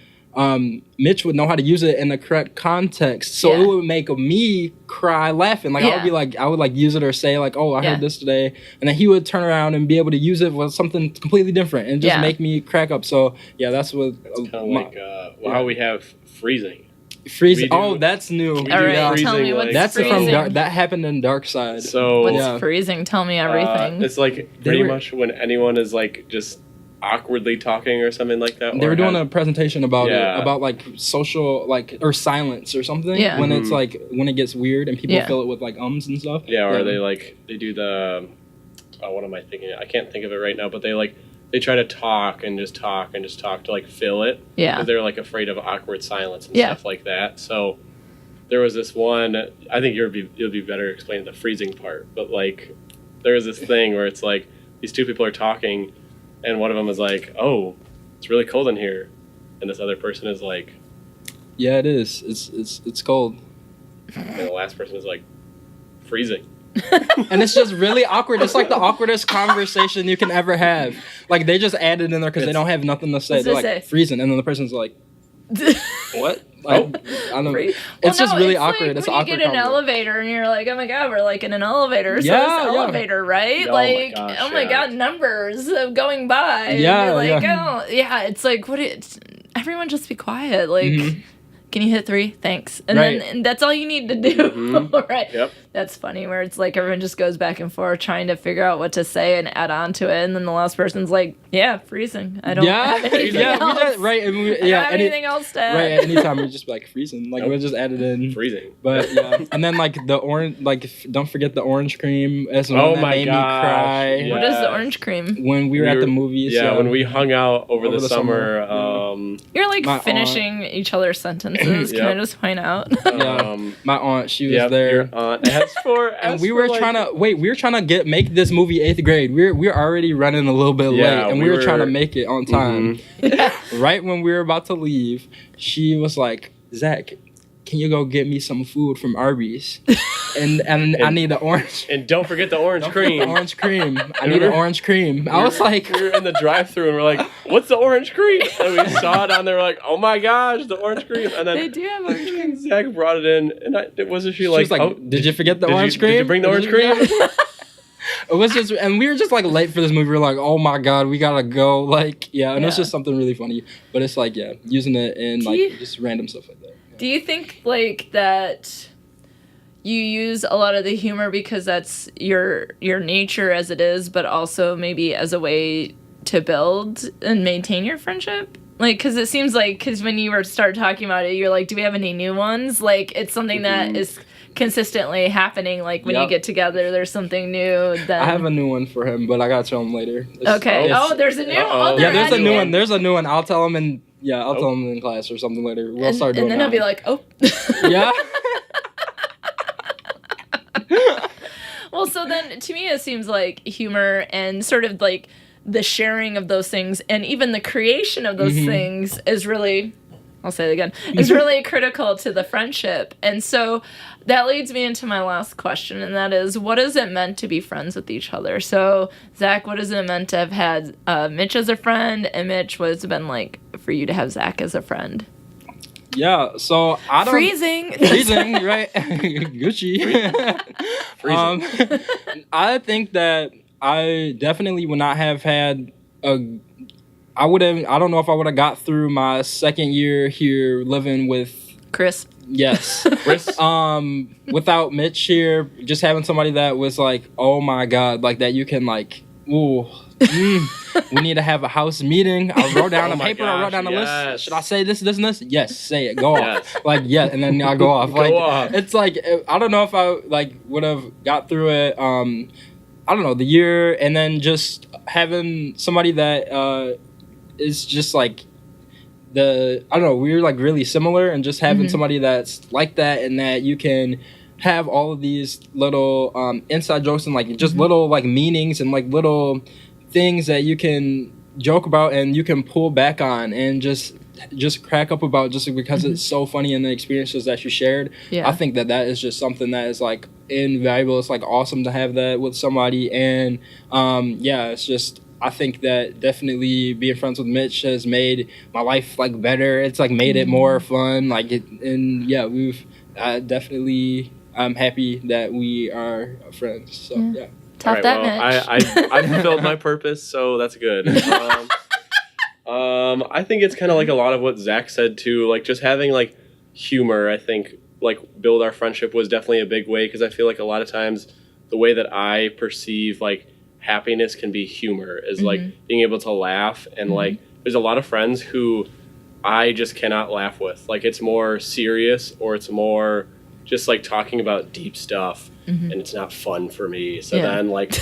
B: Mitch would know how to use it in the correct context. So it would make me cry laughing. Like I would like use it or say like, oh, I heard this today. And then he would turn around and be able to use it with something completely different and just make me crack up. So that's what.
C: It's kind of like how we have freezing.
B: Freezing. Oh, that's new.
A: All right, tell me what's
B: that's
A: freezing.
B: That happened in Dark Side.
C: So
A: what's freezing? Tell me everything.
C: It's like pretty much when anyone is like just awkwardly talking or something like that.
B: They were doing a presentation about it, about like social like or silence or something. Yeah. When it's like when it gets weird and people fill it with like ums and stuff.
C: Yeah, or they do the what am I thinking? I can't think of it right now, but they try to talk and just talk to like fill it. Yeah. Because they're like afraid of awkward silence and stuff like that. So there was this one, I think you'll be better explaining the freezing part, but like there was this thing where it's like these two people are talking and one of them is like, oh, it's really cold in here. And this other person is like,
B: yeah, it is. It's cold.
C: And the last person is like, freezing.
B: And it's just really awkward. It's like the awkwardest conversation you can ever have. Like they just added in there because they don't have nothing to say. They're like freezing, and then the person's like, "What?" Like, I don't know. It's just really awkward. It's
A: when you get an elevator and you're like, "Oh my god, we're like in an elevator." So it's the elevator, right?
C: Yeah,
A: like, oh my god, numbers going by.
B: Yeah,
A: and you're like, oh yeah. It's like everybody everyone just be quiet? Like, can you hit 3? Thanks. And
B: Right.
A: then that's all you need to do. Right.
C: Yep.
A: That's funny where it's like everyone just goes back and forth trying to figure out what to say and add on to it. And then the last person's like, yeah, freezing. I don't have anything else.
B: Right. And
A: I don't have anything else to add.
B: Right. Anytime we just be like freezing. Like we'll just add it in.
C: Freezing.
B: But yeah. And then like the orange, like don't forget the orange cream. That's one that made me cry.
C: Yeah.
A: What is the orange cream?
B: When we were at the movies.
C: Yeah, when we hung out over the summer.
A: You're like finishing each other's sentences. Can I just point out?
B: My aunt, she was there.
C: Your aunt.
B: And we were trying to make this movie 8th grade. We're already running a little bit late, and we were trying to make it on time. Right when we were about to leave, she was like, Zach, can you go get me some food from Arby's? And I need the orange.
C: And don't forget the orange cream.
B: Orange cream. I need the orange cream. I was like...
C: We were in the drive-thru and we're like, what's the orange cream? And we saw it on there, like, oh my gosh, the orange cream. And then
A: they do have orange cream.
C: Zach brought it in, and wasn't she like,
B: oh, did you forget the orange cream?
C: Did you bring the orange cream?
B: It was just, and we were just like late for this movie. We were like, oh my god, we gotta go. Like, and it's just something really funny. But it's like, using it in like just random stuff like that.
A: Do you think like that you use a lot of the humor because that's your nature as it is, but also maybe as a way to build and maintain your friendship? Like, because it seems like, because when you start talking about it, you're like, do we have any new ones? Like, it's something that is consistently happening. Like, when you get together, there's something new. Then...
B: I have a new one for him, but I gotta tell him later.
A: Okay. There's a new one.
B: Yeah, there's a new one. There's a new one. I'll tell him in... Yeah, I'll tell him in class or something later. We'll start doing
A: and then
B: that.
A: I'll be like, oh.
B: Yeah.
A: Well, so then to me it seems like humor and sort of like the sharing of those things and even the creation of those things is really, I'll say it again, is really critical to the friendship. And so that leads me into my last question, and that is, what is it meant to be friends with each other? So, Zach, what is it meant to have had Mitch as a friend? And Mitch, what has it been like for you to have Zach as a friend?
B: Yeah, so I don't...
A: Freezing,
B: right? Gucci. Freezing. I think that I definitely would not have had I don't know if I would have got through my second year here living with...
A: Chris.
B: Yes. Chris. Without Mitch here, just having somebody that was like, oh my God, like that you can like, ooh, we need to have a house meeting. I wrote down a paper, I wrote down a list. Should I say this, this, and this? Yes, say it. Go off. Like, and then I go off. Like, it's like, I don't know if I like would have got through it, I don't know, the year, and then just having somebody that is just like, I don't know, we're like really similar, and just having somebody that's like that, and that you can have all of these little inside jokes and like just little like meanings and like little things that you can joke about and you can pull back on and just crack up about just because it's so funny in the experiences that you shared. I think that is just something that is like invaluable. It's like awesome to have that with somebody, and it's just, I think that definitely being friends with Mitch has made my life like better. It's like made it more fun. Like we've definitely. I'm happy that we are friends. So
A: Top that, Mitch.
C: I fulfilled my purpose, so that's good. I think it's kind of like a lot of what Zach said too. Like just having like humor. I think like build our friendship was definitely a big way, because I feel like a lot of times the way that I perceive like happiness can be humor is like being able to laugh, and like there's a lot of friends who I just cannot laugh with. Like it's more serious, or it's more just like talking about deep stuff, and it's not fun for me. So then like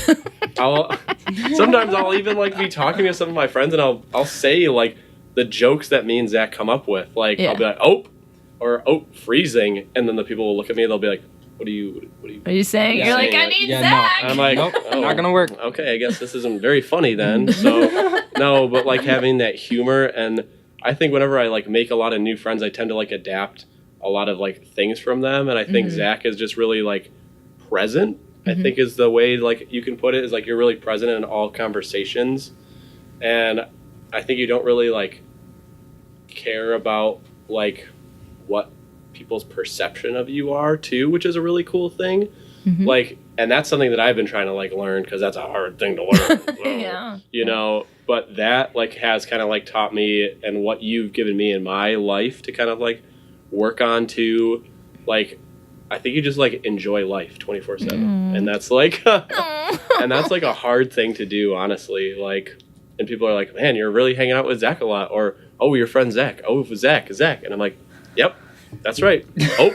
C: sometimes I'll even like be talking to some of my friends, and I'll say like the jokes that me and Zach come up with. Like I'll be like, oh, freezing, and then the people will look at me and they'll be like, what are you saying?
A: You're like, I need Zach.
C: No. I'm like,
B: nope, not gonna work.
C: Okay, I guess this isn't very funny then. So no, but like having that humor, and I think whenever I like make a lot of new friends, I tend to like adapt a lot of like things from them, and I think Zach is just really like present. I think is the way like you can put it, is like you're really present in all conversations, and I think you don't really like care about like what people's perception of you are too, which is a really cool thing. Like, and that's something that I've been trying to like learn, because that's a hard thing to learn. So, you know, but that like has kind of like taught me and what you've given me in my life to kind of like work on to like I think you just like enjoy life 24/7, and that's like and that's like a hard thing to do, honestly. Like, and people are like, "Man, you're really hanging out with Zach a lot," or "Oh, your friend Zach." "Oh, Zach," and I'm like, "Yep, that's right." Oh,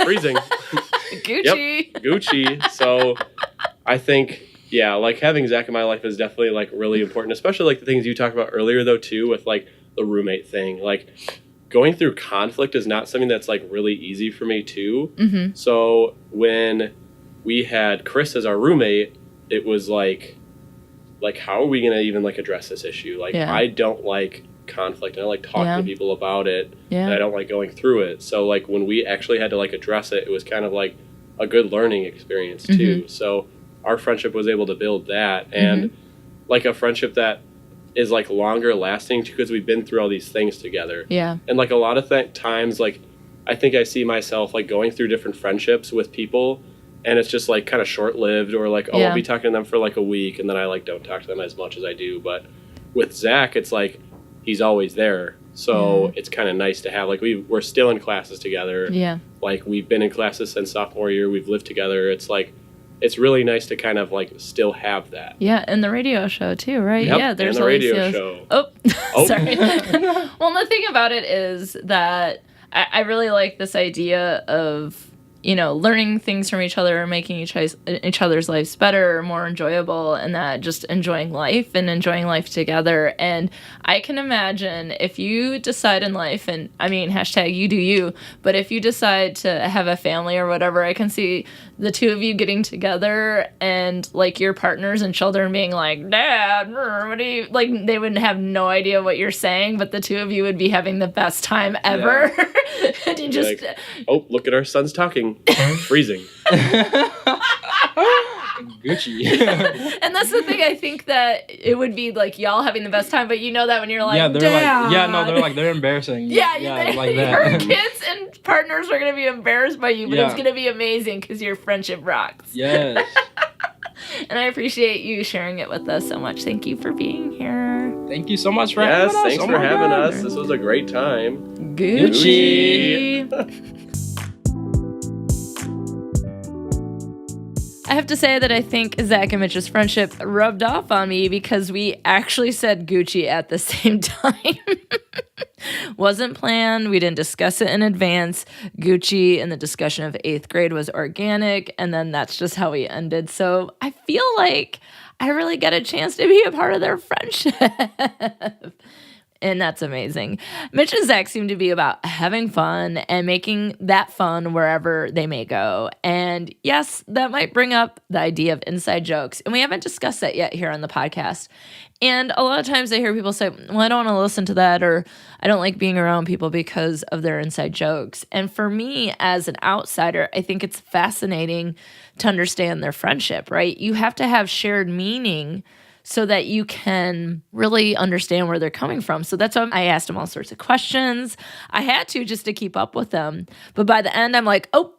C: freezing.
A: Gucci.
C: Yep, Gucci. So I think, yeah, like having Zach in my life is definitely like really important, especially like the things you talked about earlier though too, with like the roommate thing. Like going through conflict is not something that's like really easy for me too.
A: Mm-hmm.
C: So when we had Chris as our roommate, it was like how are we gonna even like address this issue? Like I don't like conflict, and I like talking to people about it, and I don't like going through it. So like when we actually had to like address it, it was kind of like a good learning experience too. So our friendship was able to build that, and like a friendship that is like longer lasting because we've been through all these things together.
A: Yeah.
C: And like a lot of times, like I think I see myself like going through different friendships with people, and it's just like kind of short lived, or like I'll be talking to them for like a week, and then I like don't talk to them as much as I do. But with Zach, it's like he's always there, so it's kind of nice to have like we're still in classes together.
A: Yeah.
C: Like we've been in classes since sophomore year. We've lived together. It's like it's really nice to kind of like still have that.
A: Yeah, and the radio show too, right?
C: Yep,
A: yeah, there's
C: and the radio show.
A: Oh, sorry. Well, the thing about it is that I really like this idea of, you know, learning things from each other, making each other's lives better, more enjoyable, and that just enjoying life and enjoying life together. And I can imagine if you decide in life, and I mean, hashtag you do you, but if you decide to have a family or whatever, I can see the two of you getting together and like your partners and children being like, "Dad, what do you," like they would have no idea what you're saying, but the two of you would be having the best time ever. Yeah. And you just
C: like, oh, look at our sons talking. Freezing.
B: Gucci.
A: And that's the thing, I think that it would be like y'all having the best time, but you know that when you're like,
B: they're embarrassing.
A: Yeah,
B: like that.
A: Your kids and partners are going to be embarrassed by you, but it's going to be amazing because your friendship rocks.
B: Yes.
A: And I appreciate you sharing it with us so much. Thank you for being here.
B: Thank you so much for having us.
C: Yes, thanks for having us. This was a great time.
A: Gucci. I have to say that I think Zach and Mitch's friendship rubbed off on me because we actually said Gucci at the same time. Wasn't planned. We didn't discuss it in advance. Gucci in the discussion of 8th grade was organic, and then that's just how we ended. So I feel like I really get a chance to be a part of their friendship. And that's amazing. Mitch and Zach seem to be about having fun and making that fun wherever they may go. And yes, that might bring up the idea of inside jokes. And we haven't discussed that yet here on the podcast. And a lot of times I hear people say, well, I don't want to listen to that, or I don't like being around people because of their inside jokes. And for me, as an outsider, I think it's fascinating to understand their friendship, right? You have to have shared meaning so that you can really understand where they're coming from. So that's why I asked them all sorts of questions. I had to just to keep up with them. But by the end, I'm like, oh,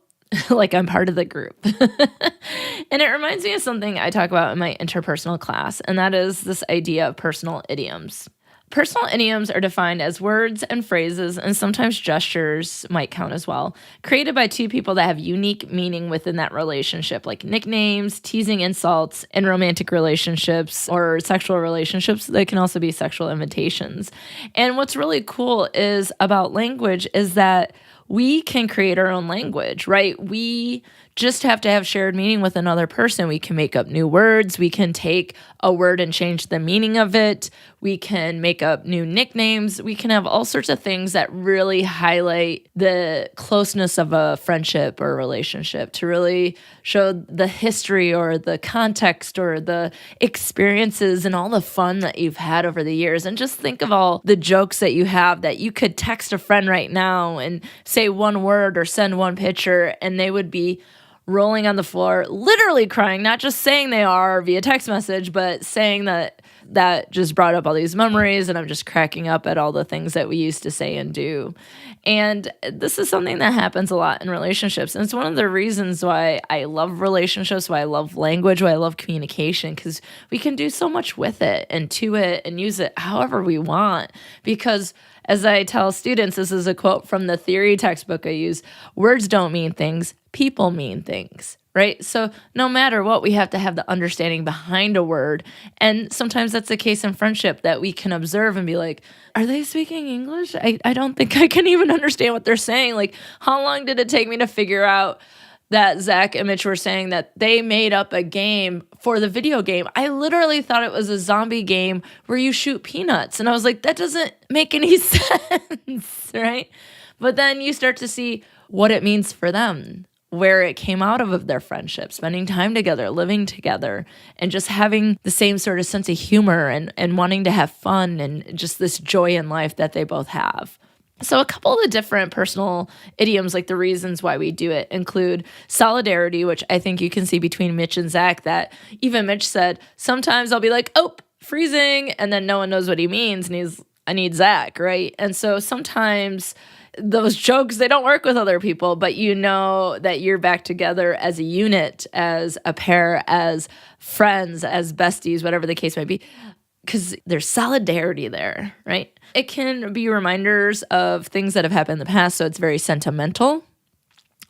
A: like I'm part of the group. And it reminds me of something I talk about in my interpersonal class, and that is this idea of personal idioms. Personal idioms are defined as words and phrases, and sometimes gestures might count as well, created by two people that have unique meaning within that relationship, like nicknames, teasing insults, in romantic relationships or sexual relationships. They can also be sexual invitations. And what's really cool is about language is that we can create our own language, right? We just have to have shared meaning with another person. We can make up new words. We can take a word and change the meaning of it. We can make up new nicknames. We can have all sorts of things that really highlight the closeness of a friendship or a relationship, to really show the history or the context or the experiences and all the fun that you've had over the years. And just think of all the jokes that you have that you could text a friend right now and say one word or send one picture, and they would be rolling on the floor, literally crying, not just saying they are via text message, but saying that just brought up all these memories, and I'm just cracking up at all the things that we used to say and do. And this is something that happens a lot in relationships. And it's one of the reasons why I love relationships, why I love language, why I love communication, because we can do so much with it and to it and use it however we want. Because as I tell students, this is a quote from the theory textbook I use, words don't mean things, people mean things. Right? So no matter what, we have to have the understanding behind a word. And sometimes that's the case in friendship, that we can observe and be like, are they speaking English? I don't think I can even understand what they're saying. Like, how long did it take me to figure out that Zach and Mitch were saying that they made up a game for the video game? I literally thought it was a zombie game where you shoot peanuts. And I was like, that doesn't make any sense, right? But then you start to see what it means for them, where it came out of their friendship, spending time together, living together, and just having the same sort of sense of humor and wanting to have fun and just this joy in life that they both have. So a couple of the different personal idioms, like the reasons why we do it, include solidarity, which I think you can see between Mitch and Zach, that even Mitch said, sometimes I'll be like, oh, freezing, and then no one knows what he means, and I need Zach, right? And so sometimes those jokes, they don't work with other people, but you know that you're back together as a unit, as a pair, as friends, as besties, whatever the case might be, because there's solidarity there, right? It can be reminders of things that have happened in the past, so it's very sentimental.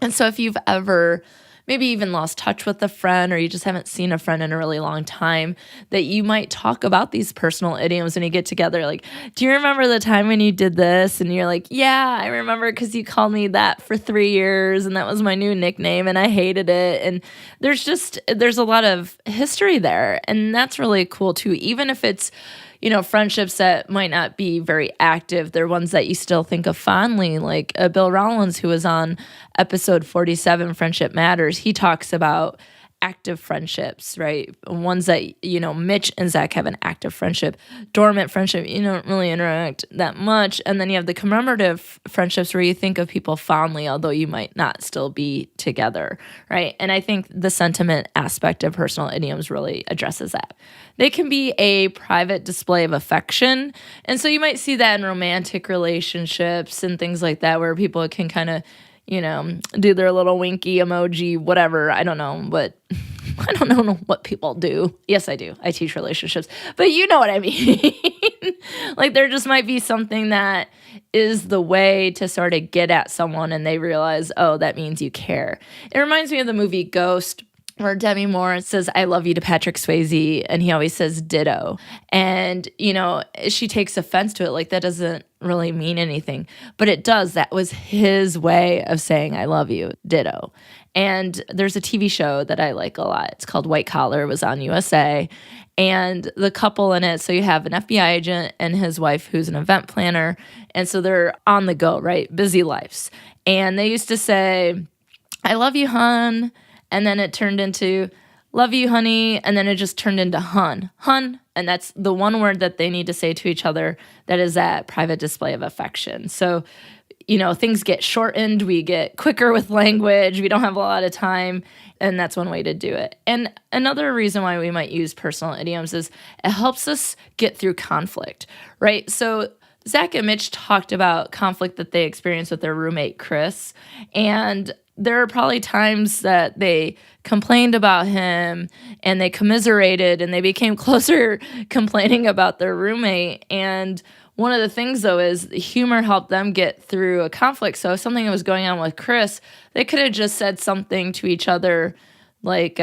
A: And so if you've ever maybe even lost touch with a friend, or you just haven't seen a friend in a really long time, that you might talk about these personal idioms when you get together. Like, do you remember the time when you did this? And you're like, yeah, I remember, because you called me that for 3 years, and that was my new nickname, and I hated it. And there's a lot of history there, and that's really cool too. Even if it's, friendships that might not be very active, they're ones that you still think of fondly. Like Bill Rollins, who was on episode 47, Friendship Matters, he talks about active friendships, right? Ones that, Mitch and Zach have an active friendship. Dormant friendship, you don't really interact that much. And then you have the commemorative friendships where you think of people fondly, although you might not still be together, right? And I think the sentiment aspect of personal idioms really addresses that. They can be a private display of affection. And so you might see that in romantic relationships and things like that, where people can kind of, do their little winky emoji, whatever. I don't know what people do. Yes, I do. I teach relationships, but you know what I mean. Like, there just might be something that is the way to sort of get at someone, and they realize, oh, that means you care. It reminds me of the movie Ghost, where Demi Moore says, I love you to Patrick Swayze, and he always says ditto. And, she takes offense to it, like that doesn't really mean anything. But it does. That was his way of saying, I love you, ditto. And there's a TV show that I like a lot. It's called White Collar. It was on USA. And the couple in it, so you have an FBI agent and his wife who's an event planner. And so they're on the go, right? Busy lives. And they used to say, I love you, hon. And then it turned into, love you, honey. And then it just turned into hun. And that's the one word that they need to say to each other. That is that private display of affection. So, things get shortened. We get quicker with language. We don't have a lot of time. And that's one way to do it. And another reason why we might use personal idioms is it helps us get through conflict, right? So Zach and Mitch talked about conflict that they experienced with their roommate, Chris. And there are probably times that they complained about him and they commiserated and they became closer complaining about their roommate. And one of the things, though, is humor helped them get through a conflict. So if something was going on with Chris, they could have just said something to each other like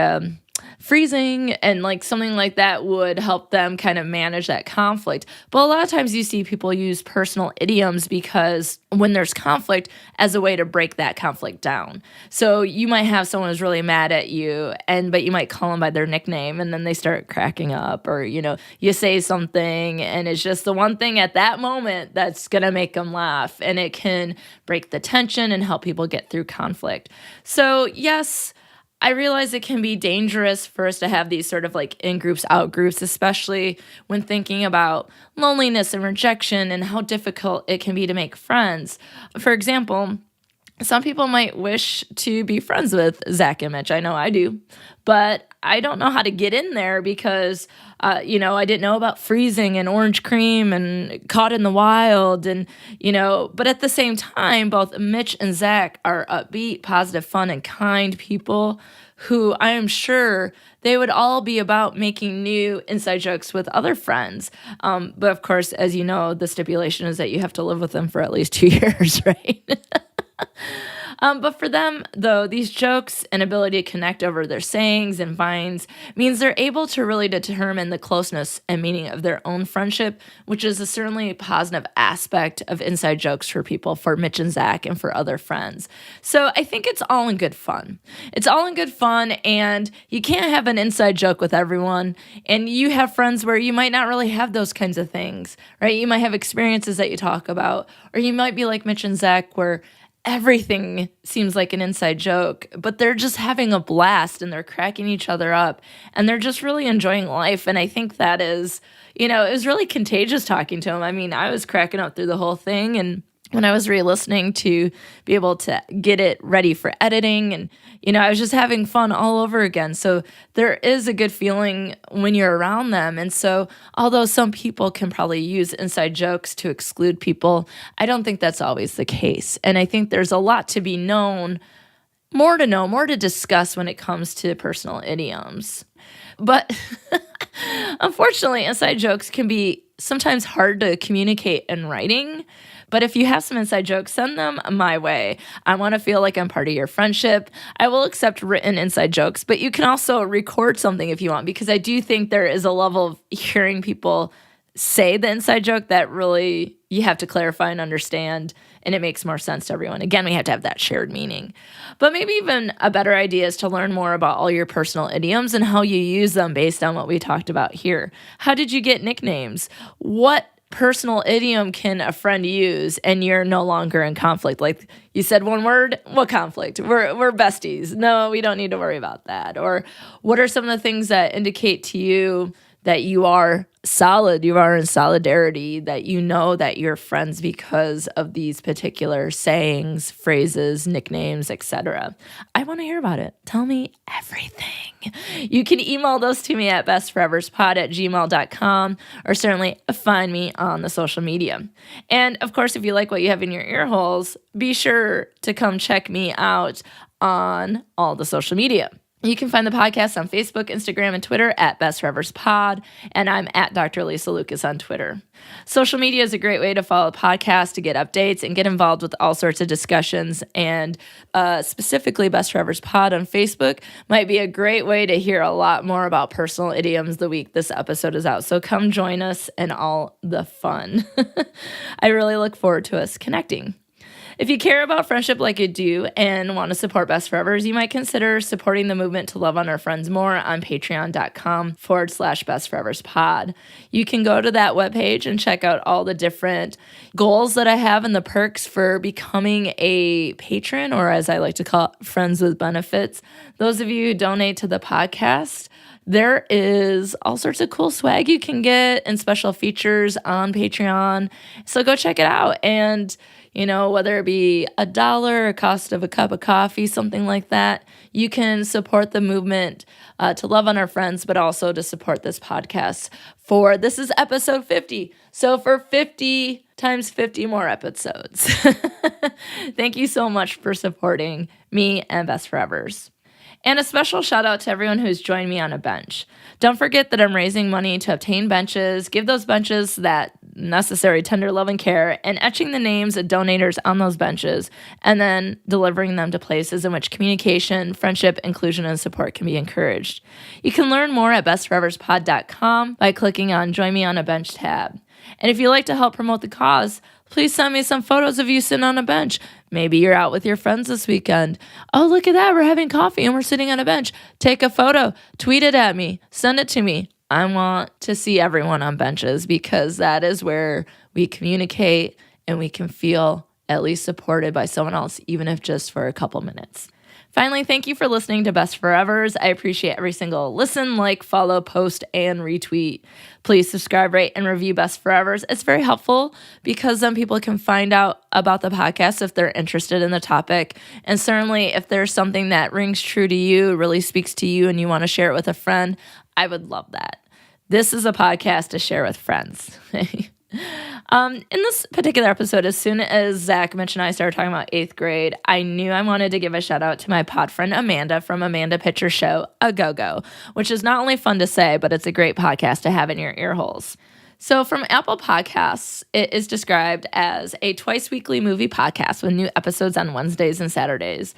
A: freezing, and like something like that would help them kind of manage that conflict. But a lot of times you see people use personal idioms because when there's conflict, as a way to break that conflict down. So you might have someone who's really mad at you, but you might call them by their nickname, and then they start cracking up, or you say something and it's just the one thing at that moment that's gonna make them laugh, and it can break the tension and help people get through conflict. So yes, I realize it can be dangerous for us to have these sort of like in-groups, out-groups, especially when thinking about loneliness and rejection and how difficult it can be to make friends. For example, Some people might wish to be friends with Zach and Mitch. I know I do, but I don't know how to get in there because, I didn't know about freezing and orange cream and caught in the wild. And, but at the same time, both Mitch and Zach are upbeat, positive, fun, and kind people who I am sure they would all be about making new inside jokes with other friends. But of course, as you know, the stipulation is that you have to live with them for at least 2 years, right? But for them, though, these jokes and ability to connect over their sayings and vines means they're able to really determine the closeness and meaning of their own friendship, which is a certainly positive aspect of inside jokes for people, for Mitch and Zach, and for other friends. So I think it's all in good fun. It's all in good fun, and you can't have an inside joke with everyone. And you have friends where you might not really have those kinds of things, right? You might have experiences that you talk about, or you might be like Mitch and Zach, where everything seems like an inside joke, but they're just having a blast and they're cracking each other up and they're just really enjoying life. And I think that is, it was really contagious talking to them. I mean, I was cracking up through the whole thing. And when I was re-listening to be able to get it ready for editing and, I was just having fun all over again. So there is a good feeling when you're around them. And so although some people can probably use inside jokes to exclude people, I don't think that's always the case. And I think there's a lot to be known, more to discuss when it comes to personal idioms. But unfortunately, inside jokes can be sometimes hard to communicate in writing. But if you have some inside jokes, send them my way. I want to feel like I'm part of your friendship. I will accept written inside jokes, but you can also record something if you want, because I do think there is a level of hearing people say the inside joke that really you have to clarify and understand, and it makes more sense to everyone. Again, we have to have that shared meaning. But maybe even a better idea is to learn more about all your personal idioms and how you use them based on what we talked about here. How did you get nicknames? What personal idiom can a friend use and you're no longer in conflict? Like you said one word, what conflict? We're besties. No, we don't need to worry about that. Or what are some of the things that indicate to you that you are solid, you are in solidarity, that you know that you're friends because of these particular sayings, phrases, nicknames, etc. I want to hear about it. Tell me everything. You can email those to me at bestforeverspod@gmail.com, or certainly find me on the social media. And of course, if you like what you have in your ear holes, be sure to come check me out on all the social media. You can find the podcast on Facebook, Instagram, and Twitter at Best Forever's Pod, and I'm at Dr. Alysa Lucas on Twitter. Social media is a great way to follow the podcast, to get updates, and get involved with all sorts of discussions, and specifically Best Forever's Pod on Facebook might be a great way to hear a lot more about personal idioms the week this episode is out. So come join us in all the fun. I really look forward to us connecting. If you care about friendship like you do and want to support Best Forevers, you might consider supporting the movement to love on our friends more on patreon.com/bestforeverspod. You can go to that webpage and check out all the different goals that I have and the perks for becoming a patron, or as I like to call it, friends with benefits. Those of you who donate to the podcast, there is all sorts of cool swag you can get and special features on Patreon. So go check it out. And whether it be $1, a cost of a cup of coffee, something like that, you can support the movement to love on our friends, but also to support this podcast. This is episode 50. So for 50 times 50 more episodes. Thank you so much for supporting me and Best Forevers. And a special shout out to everyone who's joined me on a bench. Don't forget that I'm raising money to obtain benches, give those benches that necessary tender love and care, and etching the names of donators on those benches, and then delivering them to places in which communication, friendship, inclusion, and support can be encouraged. You can learn more at bestforeverspod.com by clicking on Join Me on a Bench tab. And if you'd like to help promote the cause, please send me some photos of you sitting on a bench. Maybe you're out with your friends this weekend. Oh, look at that. We're having coffee and we're sitting on a bench. Take a photo, tweet it at me, send it to me. I want to see everyone on benches because that is where we communicate and we can feel at least supported by someone else, even if just for a couple minutes. Finally, thank you for listening to Best Forevers. I appreciate every single listen, like, follow, post, and retweet. Please subscribe, rate, and review Best Forevers. It's very helpful because then people can find out about the podcast if they're interested in the topic. And certainly if there's something that rings true to you, really speaks to you, and you want to share it with a friend, I would love that. This is a podcast to share with friends. In this particular episode, as soon as Zach, Mitch, and I started talking about 8th grade, I knew I wanted to give a shout out to my pod friend Amanda from Amanda Pitcher Show, A Go-Go, which is not only fun to say, but it's a great podcast to have in your ear holes. So from Apple Podcasts, it is described as a twice-weekly movie podcast with new episodes on Wednesdays and Saturdays.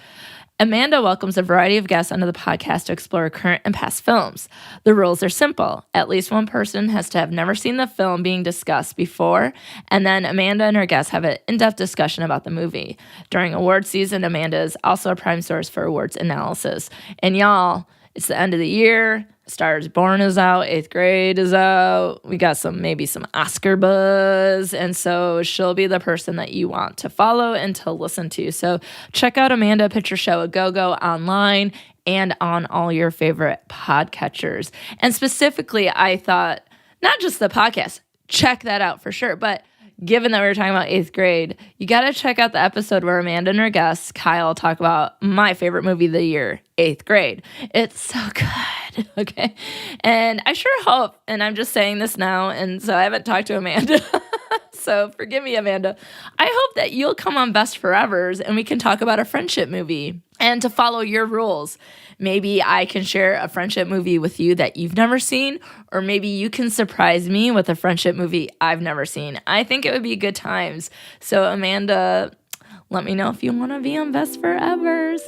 A: Amanda welcomes a variety of guests onto the podcast to explore current and past films. The rules are simple. At least one person has to have never seen the film being discussed before, and then Amanda and her guests have an in-depth discussion about the movie. During award season, Amanda is also a prime source for awards analysis. And y'all, it's the end of the year. Star is Born is out. 8th grade is out. We got maybe some Oscar buzz. And so she'll be the person that you want to follow and to listen to. So check out Amanda Pitcher Show, A Go-Go online and on all your favorite podcatchers. And specifically, I thought, not just the podcast, check that out for sure. But given that we were talking about 8th grade, you got to check out the episode where Amanda and her guest, Kyle, talk about my favorite movie of the year, 8th grade. It's so good, okay? And I sure hope, and I'm just saying this now, and so I haven't talked to Amanda, so forgive me, Amanda. I hope that you'll come on Best Forevers and we can talk about a friendship movie and to follow your rules. Maybe I can share a friendship movie with you that you've never seen, or maybe you can surprise me with a friendship movie I've never seen. I think it would be good times. So Amanda, let me know if you want to be on Best Forevers.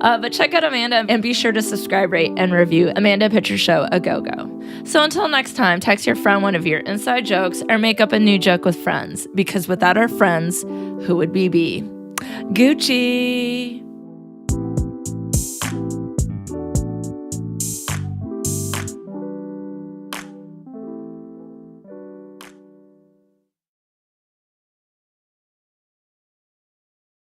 A: But check out Amanda and be sure to subscribe, rate, and review Amanda Pitcher Show, A Go-Go. So until next time, text your friend one of your inside jokes or make up a new joke with friends. Because without our friends, who would we be? Gucci!